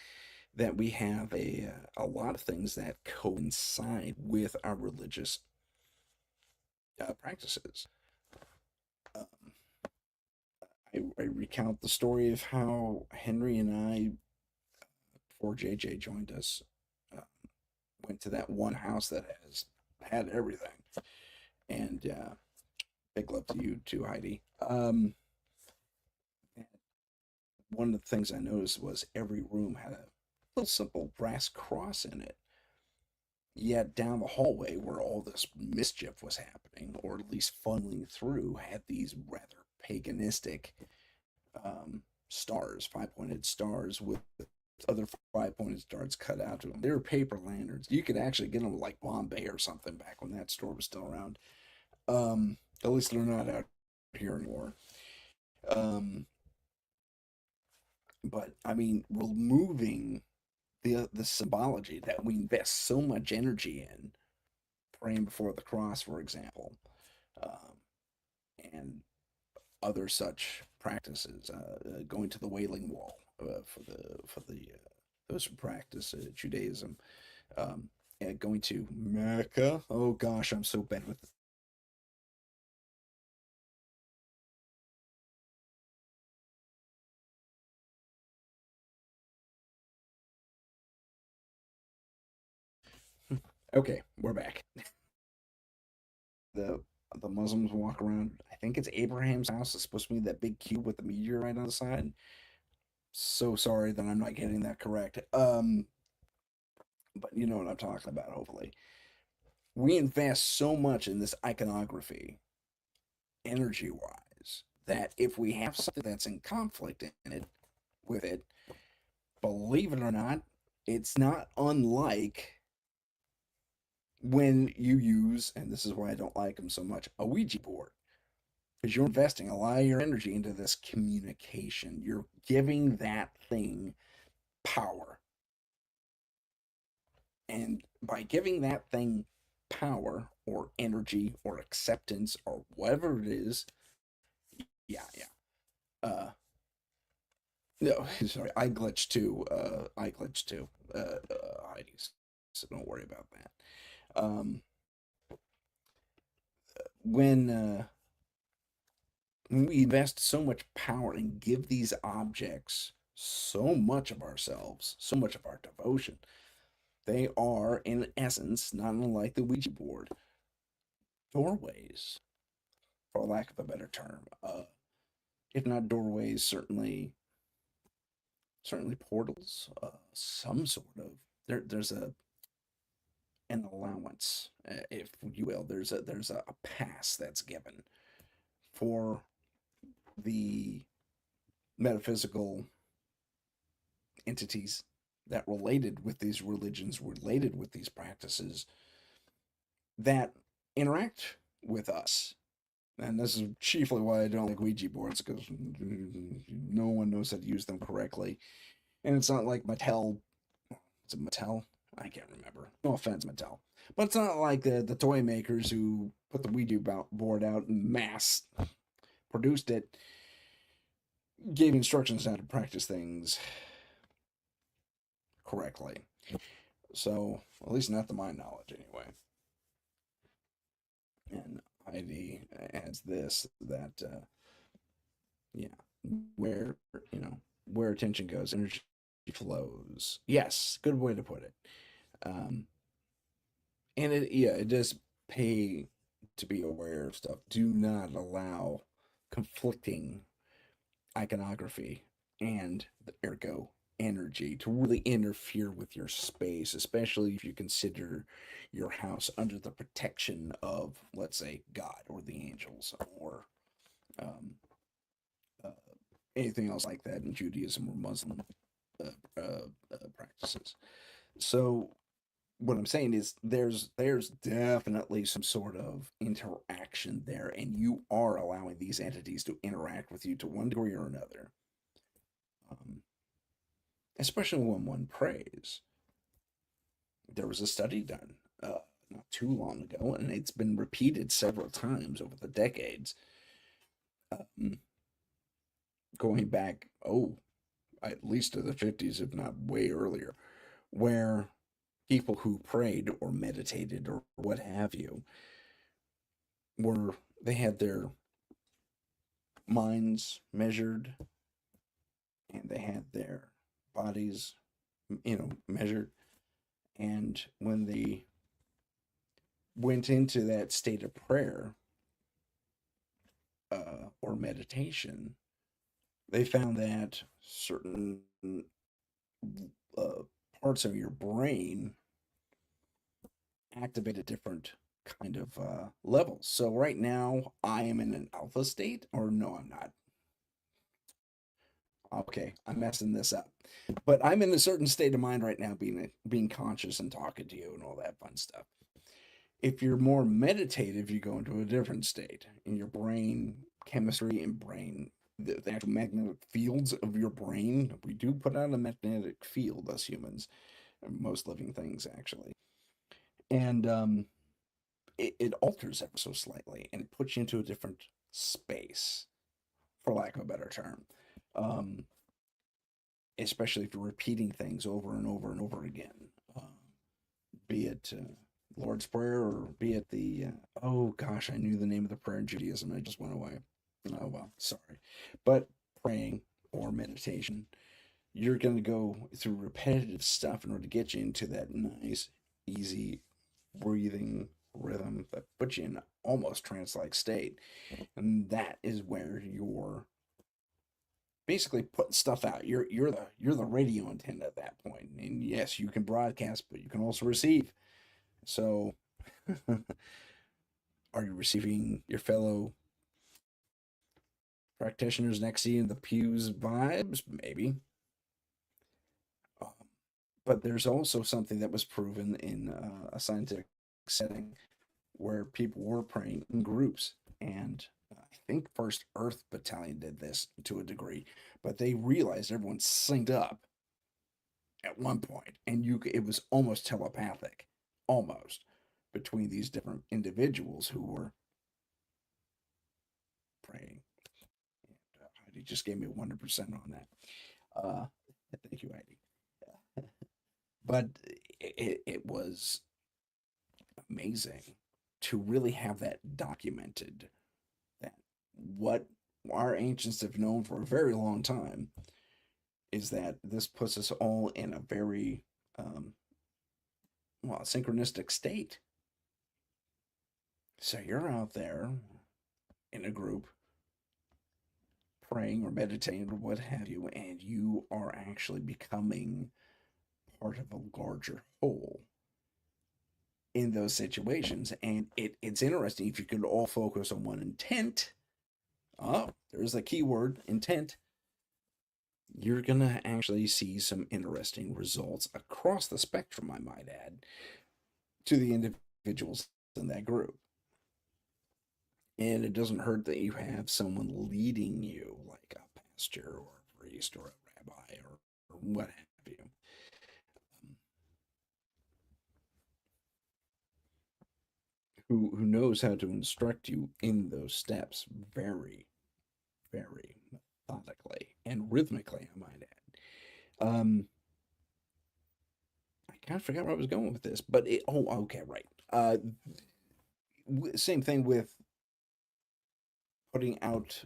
that we have a lot of things that coincide with our religious practices. Um, I recount the story of how Henry and I, before JJ joined us, uh, went to that one house that has had everything. And big love to you too, Heidi. One of the things I noticed was every room had a little simple brass cross in it. Yet down the hallway, where all this mischief was happening, or at least funneling through, had these rather paganistic stars, five-pointed stars with other five-pointed stars cut out to them. They were paper lanterns. You could actually get them like Bombay or something back when that store was still around. At least they're not out here anymore. Um, but I mean, removing the symbology that we invest so much energy in, praying before the cross, for example, um, and other such practices, going to the Wailing Wall for the those who practice Judaism, um, and going to Mecca. Oh gosh, I'm so bad with Okay, we're back. The the Muslims walk around. I think it's Abraham's house. It's supposed to be that big cube with the meteorite on the side. So sorry that I'm not getting that correct. But you know what I'm talking about. Hopefully, we invest so much in this iconography, energy wise, that if we have something that's in conflict in it with it, believe it or not, it's not unlike when you use, and this is why I don't like them so much, a Ouija board. Because you're investing a lot of your energy into this communication. You're giving that thing power. And by giving that thing power or energy or acceptance or whatever it is, yeah, yeah. No, sorry, I glitched too. I glitched too. Heidi's, so don't worry about that. When we invest so much power and give these objects so much of ourselves, so much of our devotion, they are, in essence, not unlike the Ouija board, doorways, for lack of a better term. If not doorways, certainly portals. Some sort of there's a an allowance, if you will. There's a pass that's given for the metaphysical entities that related with these religions, related with these practices, that interact with us. And this is chiefly why I don't like Ouija boards, because no one knows how to use them correctly. And it's not like Mattel. Is it Mattel? I can't remember. No offense, Mattel. But it's not like the toy makers who put the Ouija board out and mass produced it, gave instructions how to practice things correctly. So, at least not to my knowledge, anyway. And Ivy adds this that, yeah, where, you know, where attention goes, energy flows. Yes, good way to put it. Um, and it does pay to be aware of stuff. Do not allow conflicting iconography and the ergo energy to really interfere with your space, especially if you consider your house under the protection of, let's say, God or the angels or um, uh, anything else like that in Judaism or Muslim practices. So what I'm saying is there's definitely some sort of interaction there, and you are allowing these entities to interact with you to one degree or another. Um, Especially when one prays. There was a study done not too long ago, and it's been repeated several times over the decades, um, going back, at least to the 50s, if not way earlier, where people who prayed or meditated or what have you were they had their minds measured and they had their bodies, measured. And when they went into that state of prayer or meditation, they found that certain uh, parts of your brain activate at different kind of levels. So right now, I am in an alpha state, or no, I'm not. Okay, I'm messing this up. But I'm in a certain state of mind right now, being conscious and talking to you and all that fun stuff. If you're more meditative, you go into a different state in your brain chemistry and brain the actual magnetic fields of your brain. We do put out a magnetic field as humans, and most living things actually, and it alters ever so slightly and it puts you into a different space, for lack of a better term. Um, Especially if you're repeating things over and over and over again, uh, be it Lord's Prayer or be it the oh gosh, I knew the name of the prayer in Judaism, it just went away. Oh well, sorry, but praying or meditation, you're going to go through repetitive stuff in order to get you into that nice, easy breathing rhythm that puts you in almost trance-like state, and that is where you're basically putting stuff out. You're the radio antenna at that point. And yes, you can broadcast, but you can also receive. So are you receiving your fellow practitioners next to you in the pews vibes? Maybe. Um, but there's also something that was proven in a scientific setting where people were praying in groups. And I think First Earth Battalion did this to a degree, but they realized everyone synced up at one point, and it was almost telepathic, almost between these different individuals who were praying. And Heidi just gave me 100% on that. Uh, Thank you, Heidi. But it was amazing to really have that documented. That what our ancients have known for a very long time is that this puts us all in a very synchronistic state. So you're out there in a group praying or meditating or what have you, and you are actually becoming part of a larger whole in those situations. And it's interesting if you could all focus on one intent. Oh, there's the key word, intent. You're going to actually see some interesting results across the spectrum, I might add, to the individuals in that group. And it doesn't hurt that you have someone leading you, like a pastor or a priest or a rabbi or what have you. Um, who knows how to instruct you in those steps very, very methodically and rhythmically, I might add. I kind of forgot where I was going with this, but okay, right. Same thing with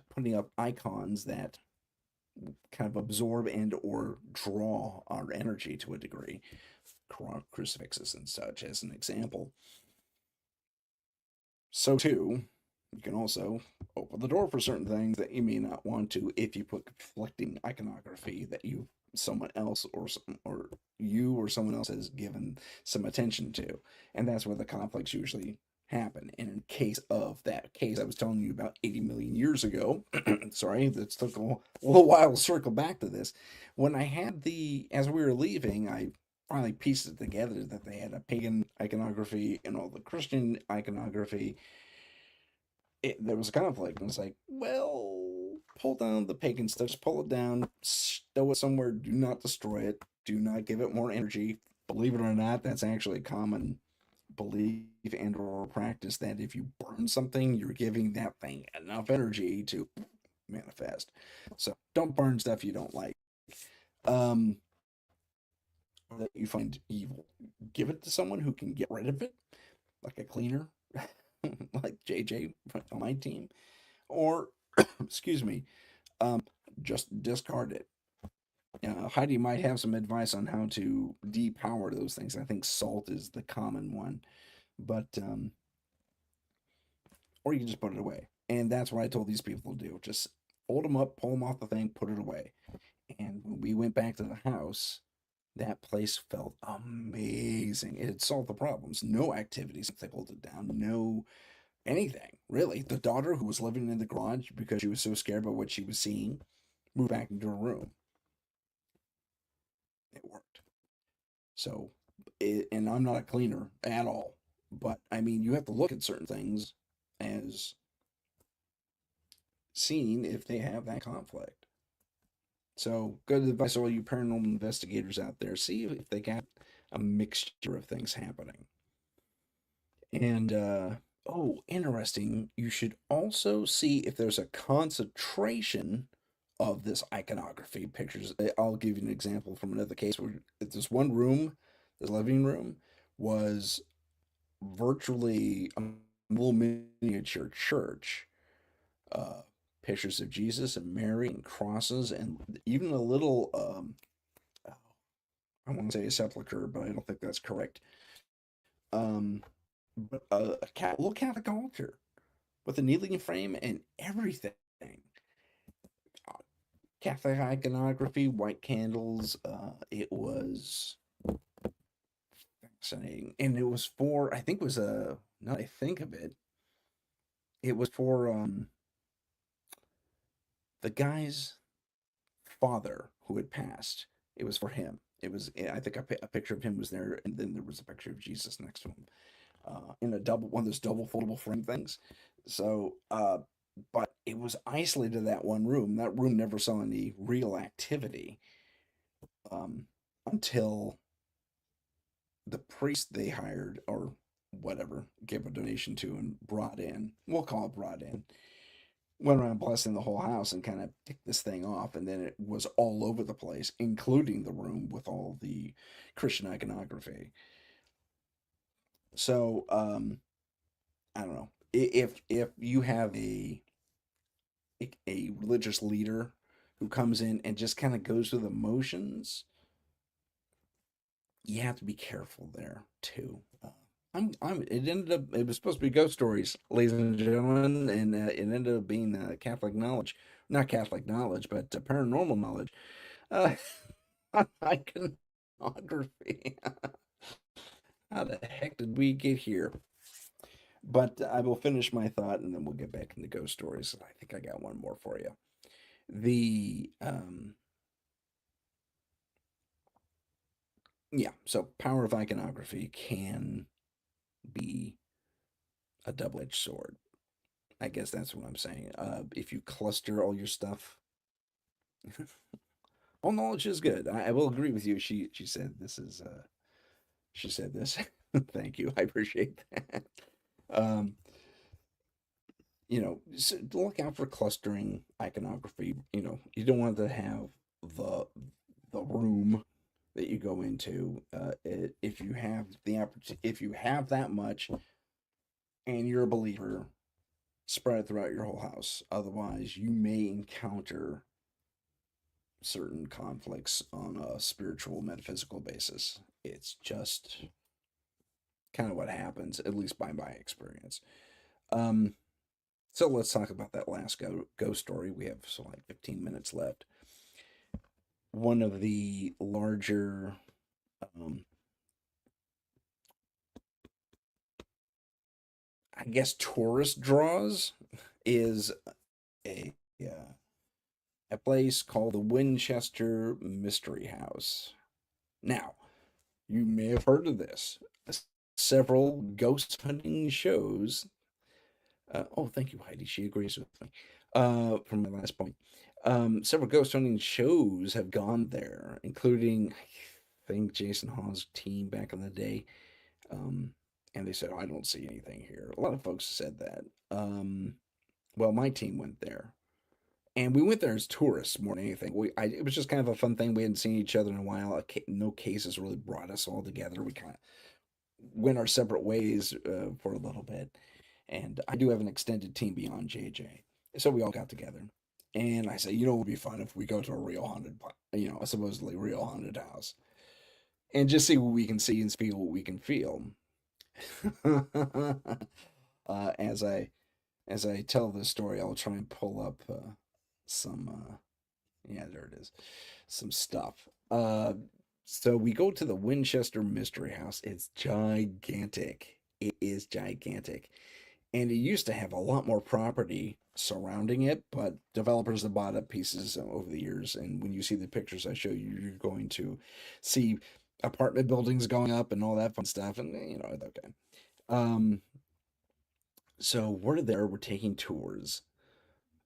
putting up icons that kind of absorb and or draw our energy to a degree, crucifixes and such as an example. So too, you can also open the door for certain things that you may not want to if you put conflicting iconography that someone else or you or someone else has given some attention to, and that's where the conflicts usually happen. And in case of that case I was telling you about 80 million years ago, sorry, that took a little while to circle back to this. When I had as we were leaving, I finally pieced it together that they had a pagan iconography and all the Christian iconography. There was a conflict, and it's like, well, pull down the pagan stuff, just pull it down, stow it somewhere, do not destroy it, do not give it more energy. Believe it or not, that's actually a common belief and or practice that if you burn something, you're giving that thing enough energy to manifest. So don't burn stuff you don't like. um, that you find evil, give it to someone who can get rid of it, like a cleaner, like JJ on my team, or excuse me, um, just discard it. Heidi might have some advice on how to depower those things. I think salt is the common one, but or you can just put it away. And that's what I told these people to do. Just fold them up, pull them off the thing, put it away. And when we went back to the house, that place felt amazing. It had solved the problems. No activities since they pulled it down. No anything, really. The daughter who was living in the garage because she was so scared by what she was seeing moved back into her room. It worked. So, and I'm not a cleaner at all. But I mean, you have to look at certain things as seeing if they have that conflict. So, good advice to all you paranormal investigators out there. See if they got a mixture of things happening. And, oh, interesting. You should also see if there's a concentration of this iconography pictures. I'll give you an example from another case where this one room, this living room, was virtually a little miniature church. Uh, Pictures of Jesus and Mary and crosses and even a little, I want to say a sepulcher, but I don't think that's correct. Um, but a little Catholic altar with a kneeling frame and everything. Uh, Catholic iconography, white candles. It was fascinating, and it was for I think it was a. Now that I think of it, it was for the guy's father who had passed. It was for him. It was. I think a picture of him was there, and then there was a picture of Jesus next to him, in a double one of those double foldable frame things. So, but it was isolated to that one room. That room never saw any real activity um, until the priest they hired or whatever gave a donation to and brought in. We'll call it brought in. Went around blessing the whole house and kind of ticked this thing off, and then it was all over the place, including the room with all the Christian iconography. So, I don't know if you have a religious leader who comes in and just kind of goes through the motions, you have to be careful there too. It ended up, it was supposed to be ghost stories, ladies and gentlemen, and it ended up being Catholic knowledge, not Catholic knowledge, but paranormal knowledge. Uh, iconography. How the heck did we get here? But I will finish my thought and then we'll get back into ghost stories. I think I got one more for you. The Yeah, so power of iconography can be a double-edged sword. I guess that's what I'm saying. If you cluster all your stuff, all knowledge is good. I will agree with you. She said this is she said this. Thank you. I appreciate that. Um, so look out for clustering iconography. You don't want to have the the room that you go into. If you have the opportunity, if you have that much, and you're a believer, spread it throughout your whole house. Otherwise, you may encounter certain conflicts on a spiritual, metaphysical basis. It's just kind of what happens, at least by my experience. Um, so let's talk about that last ghost story. We have so like 15 minutes left. One of the larger, um, I guess, tourist draws is a a place called the Winchester Mystery House. Now, you may have heard of this. Several ghost hunting shows. Oh, thank you, Heidi. She agrees with me. From my last point, several ghost hunting shows have gone there, including I think Jason Hawes' team back in the day. Um, and they said, "Oh, I don't see anything here." A lot of folks said that. Well, my team went there. And we went there as tourists more than anything. It was just kind of a fun thing. We hadn't seen each other in a while. No cases really brought us all together. We kind of went our separate ways for a little bit. And I do have an extended team beyond JJ. So we all got together. And I said, you know, it would be fun if we go to a real haunted, a supposedly real haunted house and just see what we can see and feel what we can feel. uh, as I as I tell this story, I'll try and pull up some. Yeah, there it is. Some stuff. So we go to the Winchester Mystery House. It's gigantic. It is gigantic. And it used to have a lot more property surrounding it, but developers have bought up pieces over the years. And when you see the pictures I show you, you're going to see apartment buildings going up and all that fun stuff. And, okay. Um, so we're there, we're taking tours.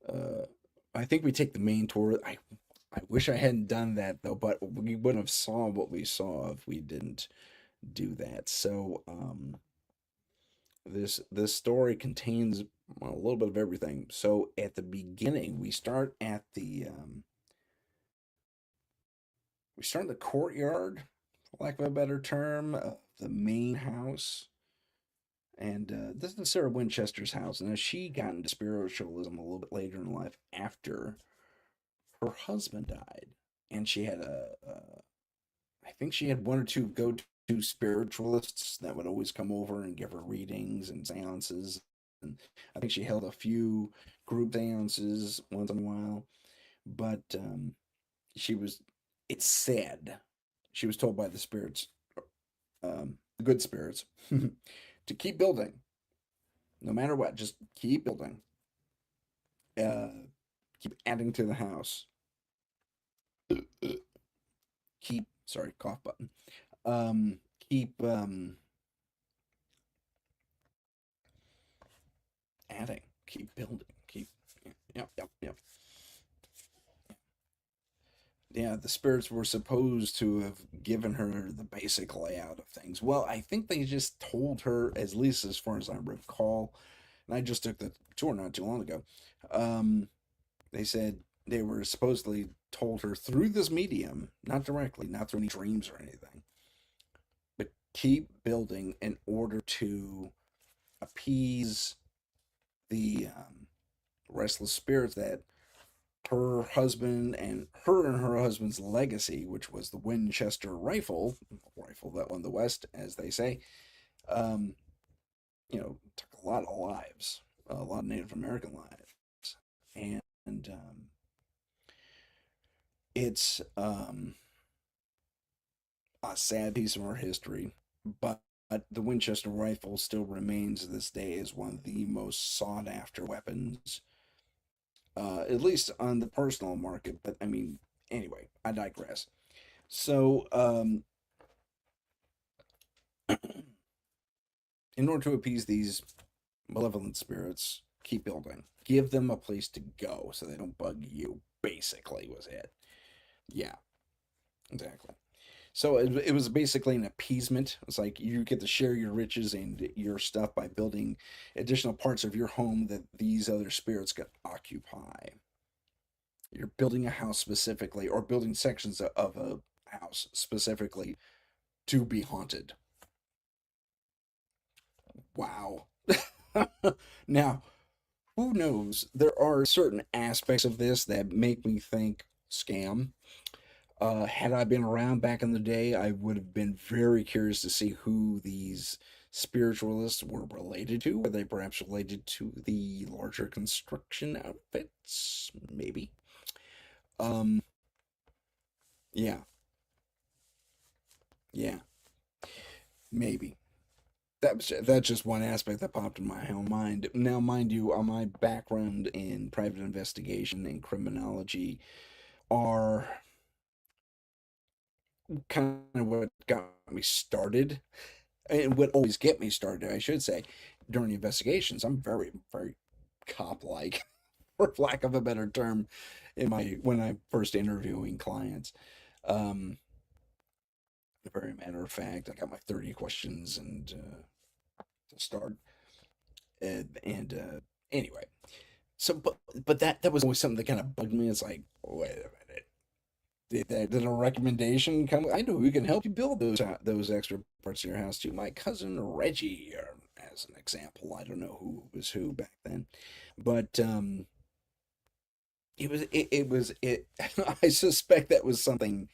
Uh, I think we take the main tour. I wish I hadn't done that though, but we wouldn't have saw what we saw if we didn't do that. So this story contains a little bit of everything. So at the beginning, we start in the courtyard, for lack of a better term, of the main house. And this is Sarah Winchester's house. Now she got into spiritualism a little bit later in life after her husband died, and she had I think she had one or two go-to spiritualists that would always come over and give her readings and seances. And I think she held a few group seances once in a while. But she was, it's said, she was told by the spirits, the good spirits, to keep building, no matter what, just keep building, uh, keep adding to the house, keep, sorry, cough button, keep adding, keep building, keep, yep. Yeah, the spirits were supposed to have given her the basic layout of things. Well, I think they just told her, at least as far as I recall, and I just took the tour not too long ago. They said they were supposedly told her through this medium, not directly, not through any dreams or anything, but keep building in order to appease the restless spirits that her and her husband's legacy, which was the Winchester rifle that won the West, as they say, um, took a lot of lives, a lot of Native American lives, and it's a sad piece of our history, but the Winchester rifle still remains to this day as one of the most sought after weapons, at least on the personal market. But I mean, anyway, I digress. So, in order to appease these malevolent spirits, keep building. Give them a place to go so they don't bug you, basically, was it. Yeah, exactly. So it was basically an appeasement. It's like you get to share your riches and your stuff by building additional parts of your home that these other spirits can occupy. You're building a house specifically, or building sections of a house specifically to be haunted. Wow. Now, who knows? There are certain aspects of this that make me think scam. Had I been around back in the day, I would have been very curious to see who these spiritualists were related to. Were they perhaps related to the larger construction outfits? Maybe. Um, yeah, yeah, maybe. That's just one aspect that popped in my own mind. Now, mind you, on my background in private investigation and criminology are kind of what got me started, and what always get me started, I should say, during investigations. I'm very, very cop-like, for lack of a better term, in my when I'm first interviewing clients. Um, very matter of fact, I got my 30 questions and to start, and anyway. So, but that was always something that kind of bugged me. It's like, wait a minute. Did a recommendation come? I know who can help you build those extra parts of your house too. My cousin Reggie, as an example. I don't know who was who back then, but it. I suspect that was something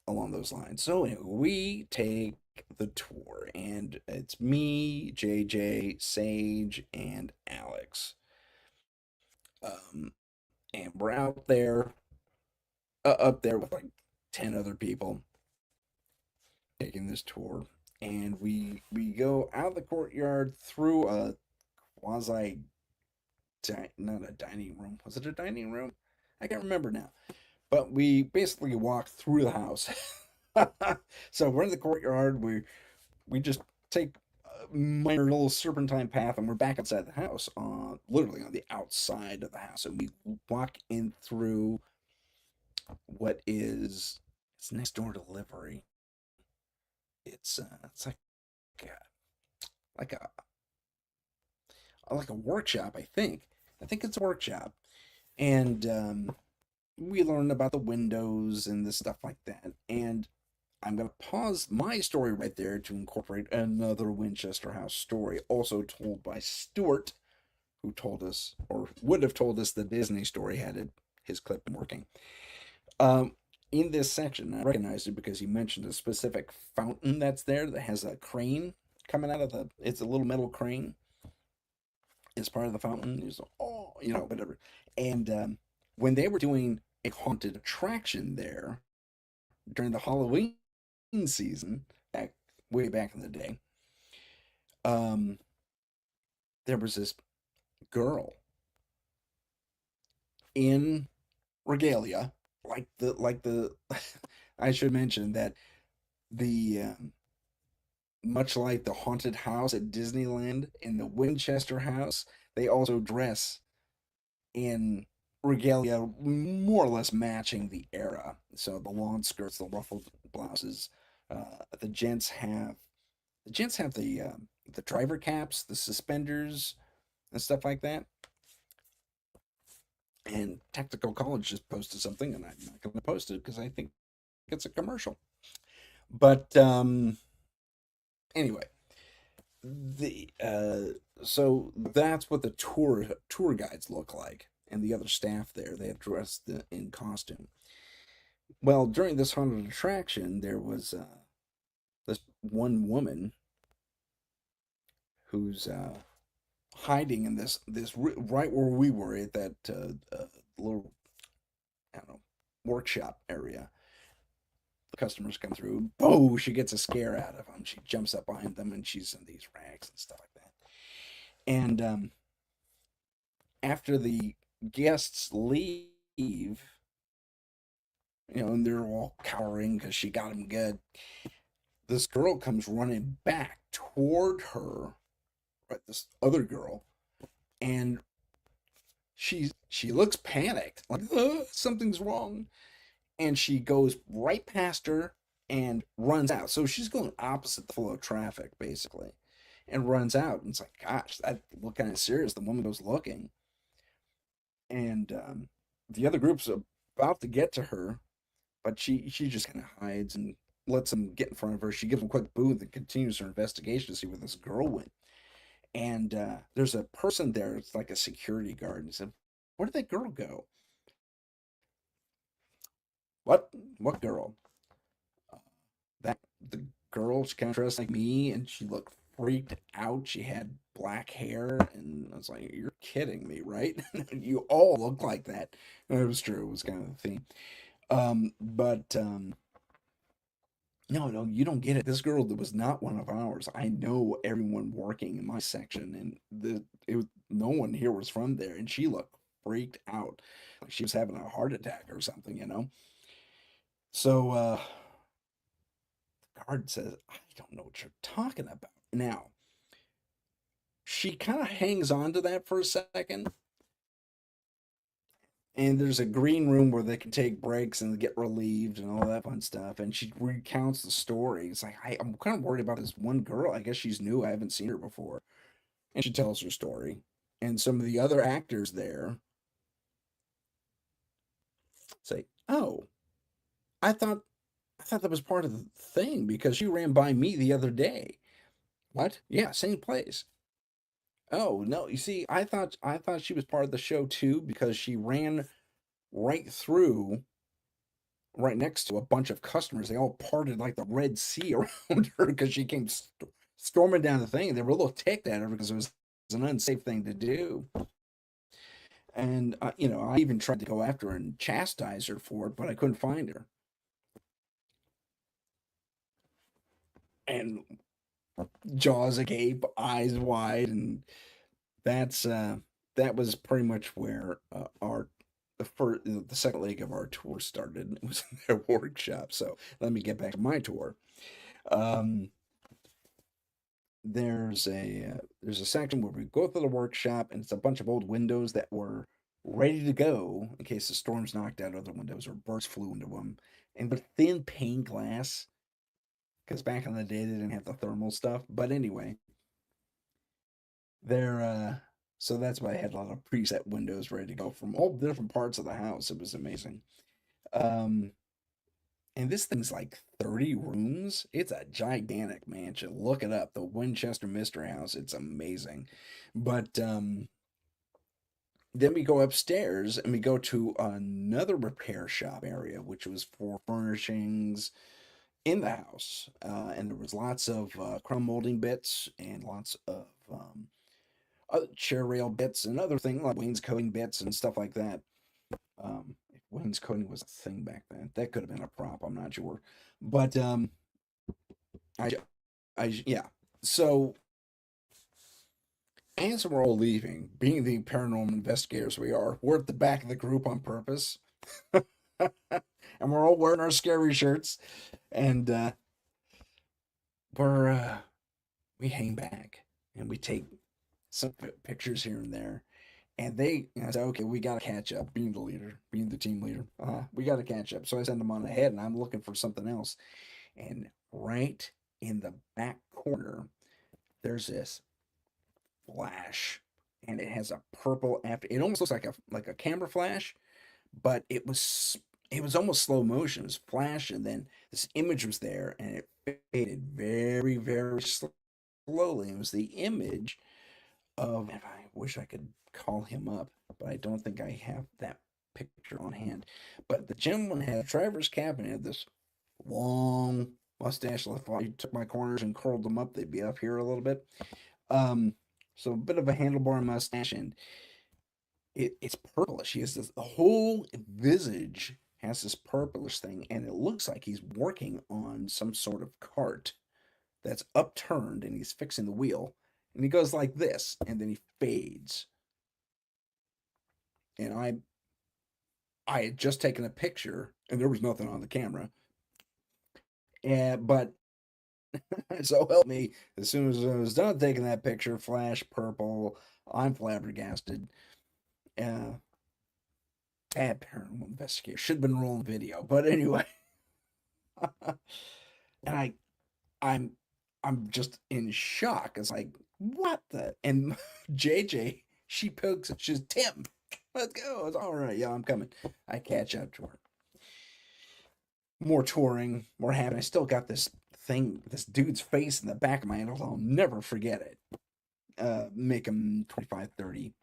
along those lines. So anyway, we take the tour, and it's me, JJ, Sage, and Alex. Um, and we're out there, up there with like 10 other people taking this tour, and we go out of the courtyard through a quasi not a dining room. Was it a dining room? I can't remember now. But we basically walk through the house. So we're in the courtyard. We just take a minor little serpentine path, and we're back outside the house, literally on the outside of the house, and we walk in through what is it's next door delivery. It's a, like a like a workshop, I think. I think it's a workshop, and we learn about the windows and the stuff like that. And I'm going to pause my story right there to incorporate another Winchester House story, also told by Stuart, who told us, or would have told us, the Disney story had his clip working. Um, in this section, I recognized it because he mentioned a specific fountain that's there that has a crane coming out of it's a little metal crane. It's part of the fountain. He's oh, whatever. And when they were doing a haunted attraction there during the Halloween season, way back in the day, um, there was this girl in regalia, like the I should mention that the much like the haunted house at Disneyland in the Winchester house, they also dress in regalia more or less matching the era. So the lawn skirts, the ruffled blouses. The gents have the driver caps, the suspenders, and stuff like that. And Tactical College just posted something, and I'm not going to post it because I think it's a commercial. But anyway, the so that's what the tour guides look like, and the other staff there. They have dressed in costume. Well, during this haunted attraction, there was this one woman who's hiding in this right where we were at that little, I don't know, workshop area. The customers come through. Boom! She gets a scare out of them. She jumps up behind them, and she's in these rags and stuff like that. And after the guests leave, and they're all cowering because she got them good. This girl comes running back toward her, right? This other girl, and she looks panicked, like something's wrong, and she goes right past her and runs out. So she's going opposite the flow of traffic, basically, and runs out. And it's like, gosh, that looked kind of serious. The woman goes looking, and the other group's about to get to her, but she just kind of hides and lets them get in front of her. She gives them a quick booth and continues her investigation to see where this girl went. And there's a person there. It's like a security guard. And he said, "Where did that girl go?" What? What girl? Uh, that the girl. She kind of dressed like me, and she looked freaked out. She had black hair, and I was like, "You're kidding me, right?" You all look like that. And it was true. It was kind of the theme. But no, no, you don't get it. This girl that was not one of ours. I know everyone working in my section, and no one here was from there, and she looked freaked out, like she was having a heart attack or something. So the guard says, "I don't know what you're talking about." Now she kind of hangs on to that for a second, and there's a green room where they can take breaks and get relieved and all that fun stuff. And she recounts the story. It's like I'm kind of worried about this one girl. I guess she's new. I haven't seen her before. And she tells her story. and some of the other actors there say, "Oh, I thought I thought that was part of the thing because you ran by me the other day." What? Yeah, same place. Oh, no, you see, I thought she was part of the show too because she ran right through right next to a bunch of customers. They all parted like the Red Sea around her because she came storming down the thing. They were a little ticked at her because it was an unsafe thing to do. And I even tried to go after her and chastise her for it, but I couldn't find her. And jaws agape, eyes wide, and that's that was pretty much where our the second leg of our tour started. It was in their workshop. So let me get back to my tour. Um, there's a section where we go through the workshop, and it's a bunch of old windows that were ready to go in case the storms knocked out other windows or birds flew into them. And with thin pane glass, because back in the day they didn't have the thermal stuff. But anyway, they're so that's why I had a lot of preset windows ready to go from all different parts of the house. It was amazing. Um, and this thing's like 30 rooms. It's a gigantic mansion. Look it up. The Winchester Mystery House. It's amazing. But then we go upstairs and we go to another repair shop area, which was for furnishings in the house. And there was lots of crown molding bits and lots of other chair rail bits and other things like wainscoting bits and stuff like that. If wainscoting was a thing back then, that could have been a prop. I'm not sure, but I, yeah. So as we're all leaving, being the paranormal investigators we are, we're at the back of the group on purpose, and we're all wearing our scary shirts, and we're we hang back and we take some pictures here and there. And I said, okay, we got to catch up. Being the leader, being the team leader, we got to catch up. So I send them on ahead, and I'm looking for something else. And right in the back corner, there's this flash, and it has a purple after. It almost looks like a camera flash, but it was almost slow motion. It was flash, and then this image was there, and it faded very, very slowly. It was the image of, and I wish I could call him up, but I don't think I have that picture on hand. But the gentleman had a driver's cap and had this long mustache. If I took my corners and curled them up, they'd be up here a little bit. Um, so a bit of a handlebar mustache, and it's purplish. He has this, the whole visage has this purplish thing, and it looks like he's working on some sort of cart that's upturned, and he's fixing the wheel. And he goes like this, and then he fades. And I had just taken a picture, and there was nothing on the camera. And but so help me, as soon as I was done taking that picture, flash purple. I'm flabbergasted. Uh, Bad paranormal investigator should have been rolling video, but anyway, and I'm I'm just in shock. It's like, what the? And JJ, she pokes it. She's Tim. Let's go. It's all right. Yeah, I'm coming. I catch up to her. More touring, more happening. I still got this thing, this dude's face in the back of my head. I'll never forget it. Make him 25, 30,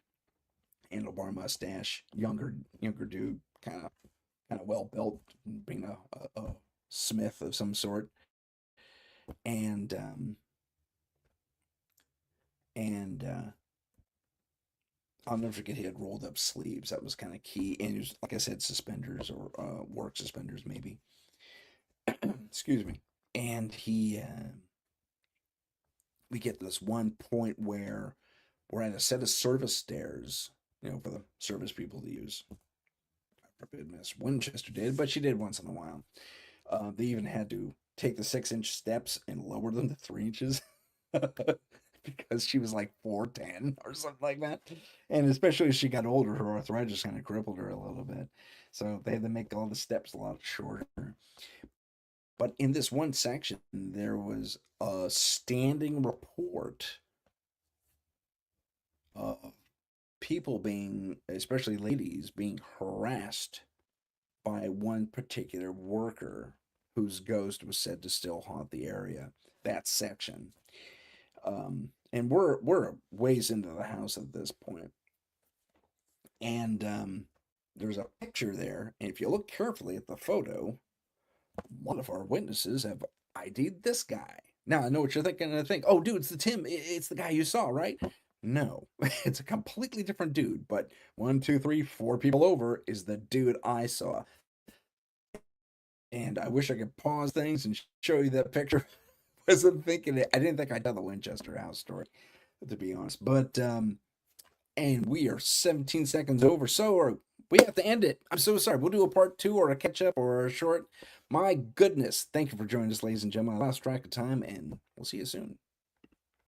handlebar mustache, younger dude, kind of well built, being a smith of some sort, and and I'll never forget he had rolled up sleeves. That was kind of key, and he was, like I said, suspenders or work suspenders maybe. Excuse me. And we get to this one point where we're at a set of service stairs, for the service people to use. I forbid Miss Winchester did, but she did once in a while. They even had to take the 6-inch steps and lower them to 3 inches because she was like 4'10" or something like that. And especially as she got older, her arthritis kind of crippled her a little bit. So they had to make all the steps a lot shorter. But in this one section, there was a standing report of people being, especially ladies, being harassed by one particular worker whose ghost was said to still haunt the area, that section. And we're a ways into the house at this point, and there's a picture there. And if you look carefully at the photo, one of our witnesses have ID'd this guy. Now I know what you're thinking. I think, oh, dude, it's the Tim. It's the guy you saw, right? No, it's a completely different dude. But 1, 2, 3, 4 people over is the dude I saw. And I wish I could pause things and show you that picture. Wasn't thinking it. I didn't think I'd tell the Winchester House story, to be honest. But and we are 17 seconds over, so we have to end it. I'm so sorry. We'll do a part 2 or a catch up or a short. My goodness. Thank you for joining us, ladies and gentlemen. I lost track of time, and we'll see you soon.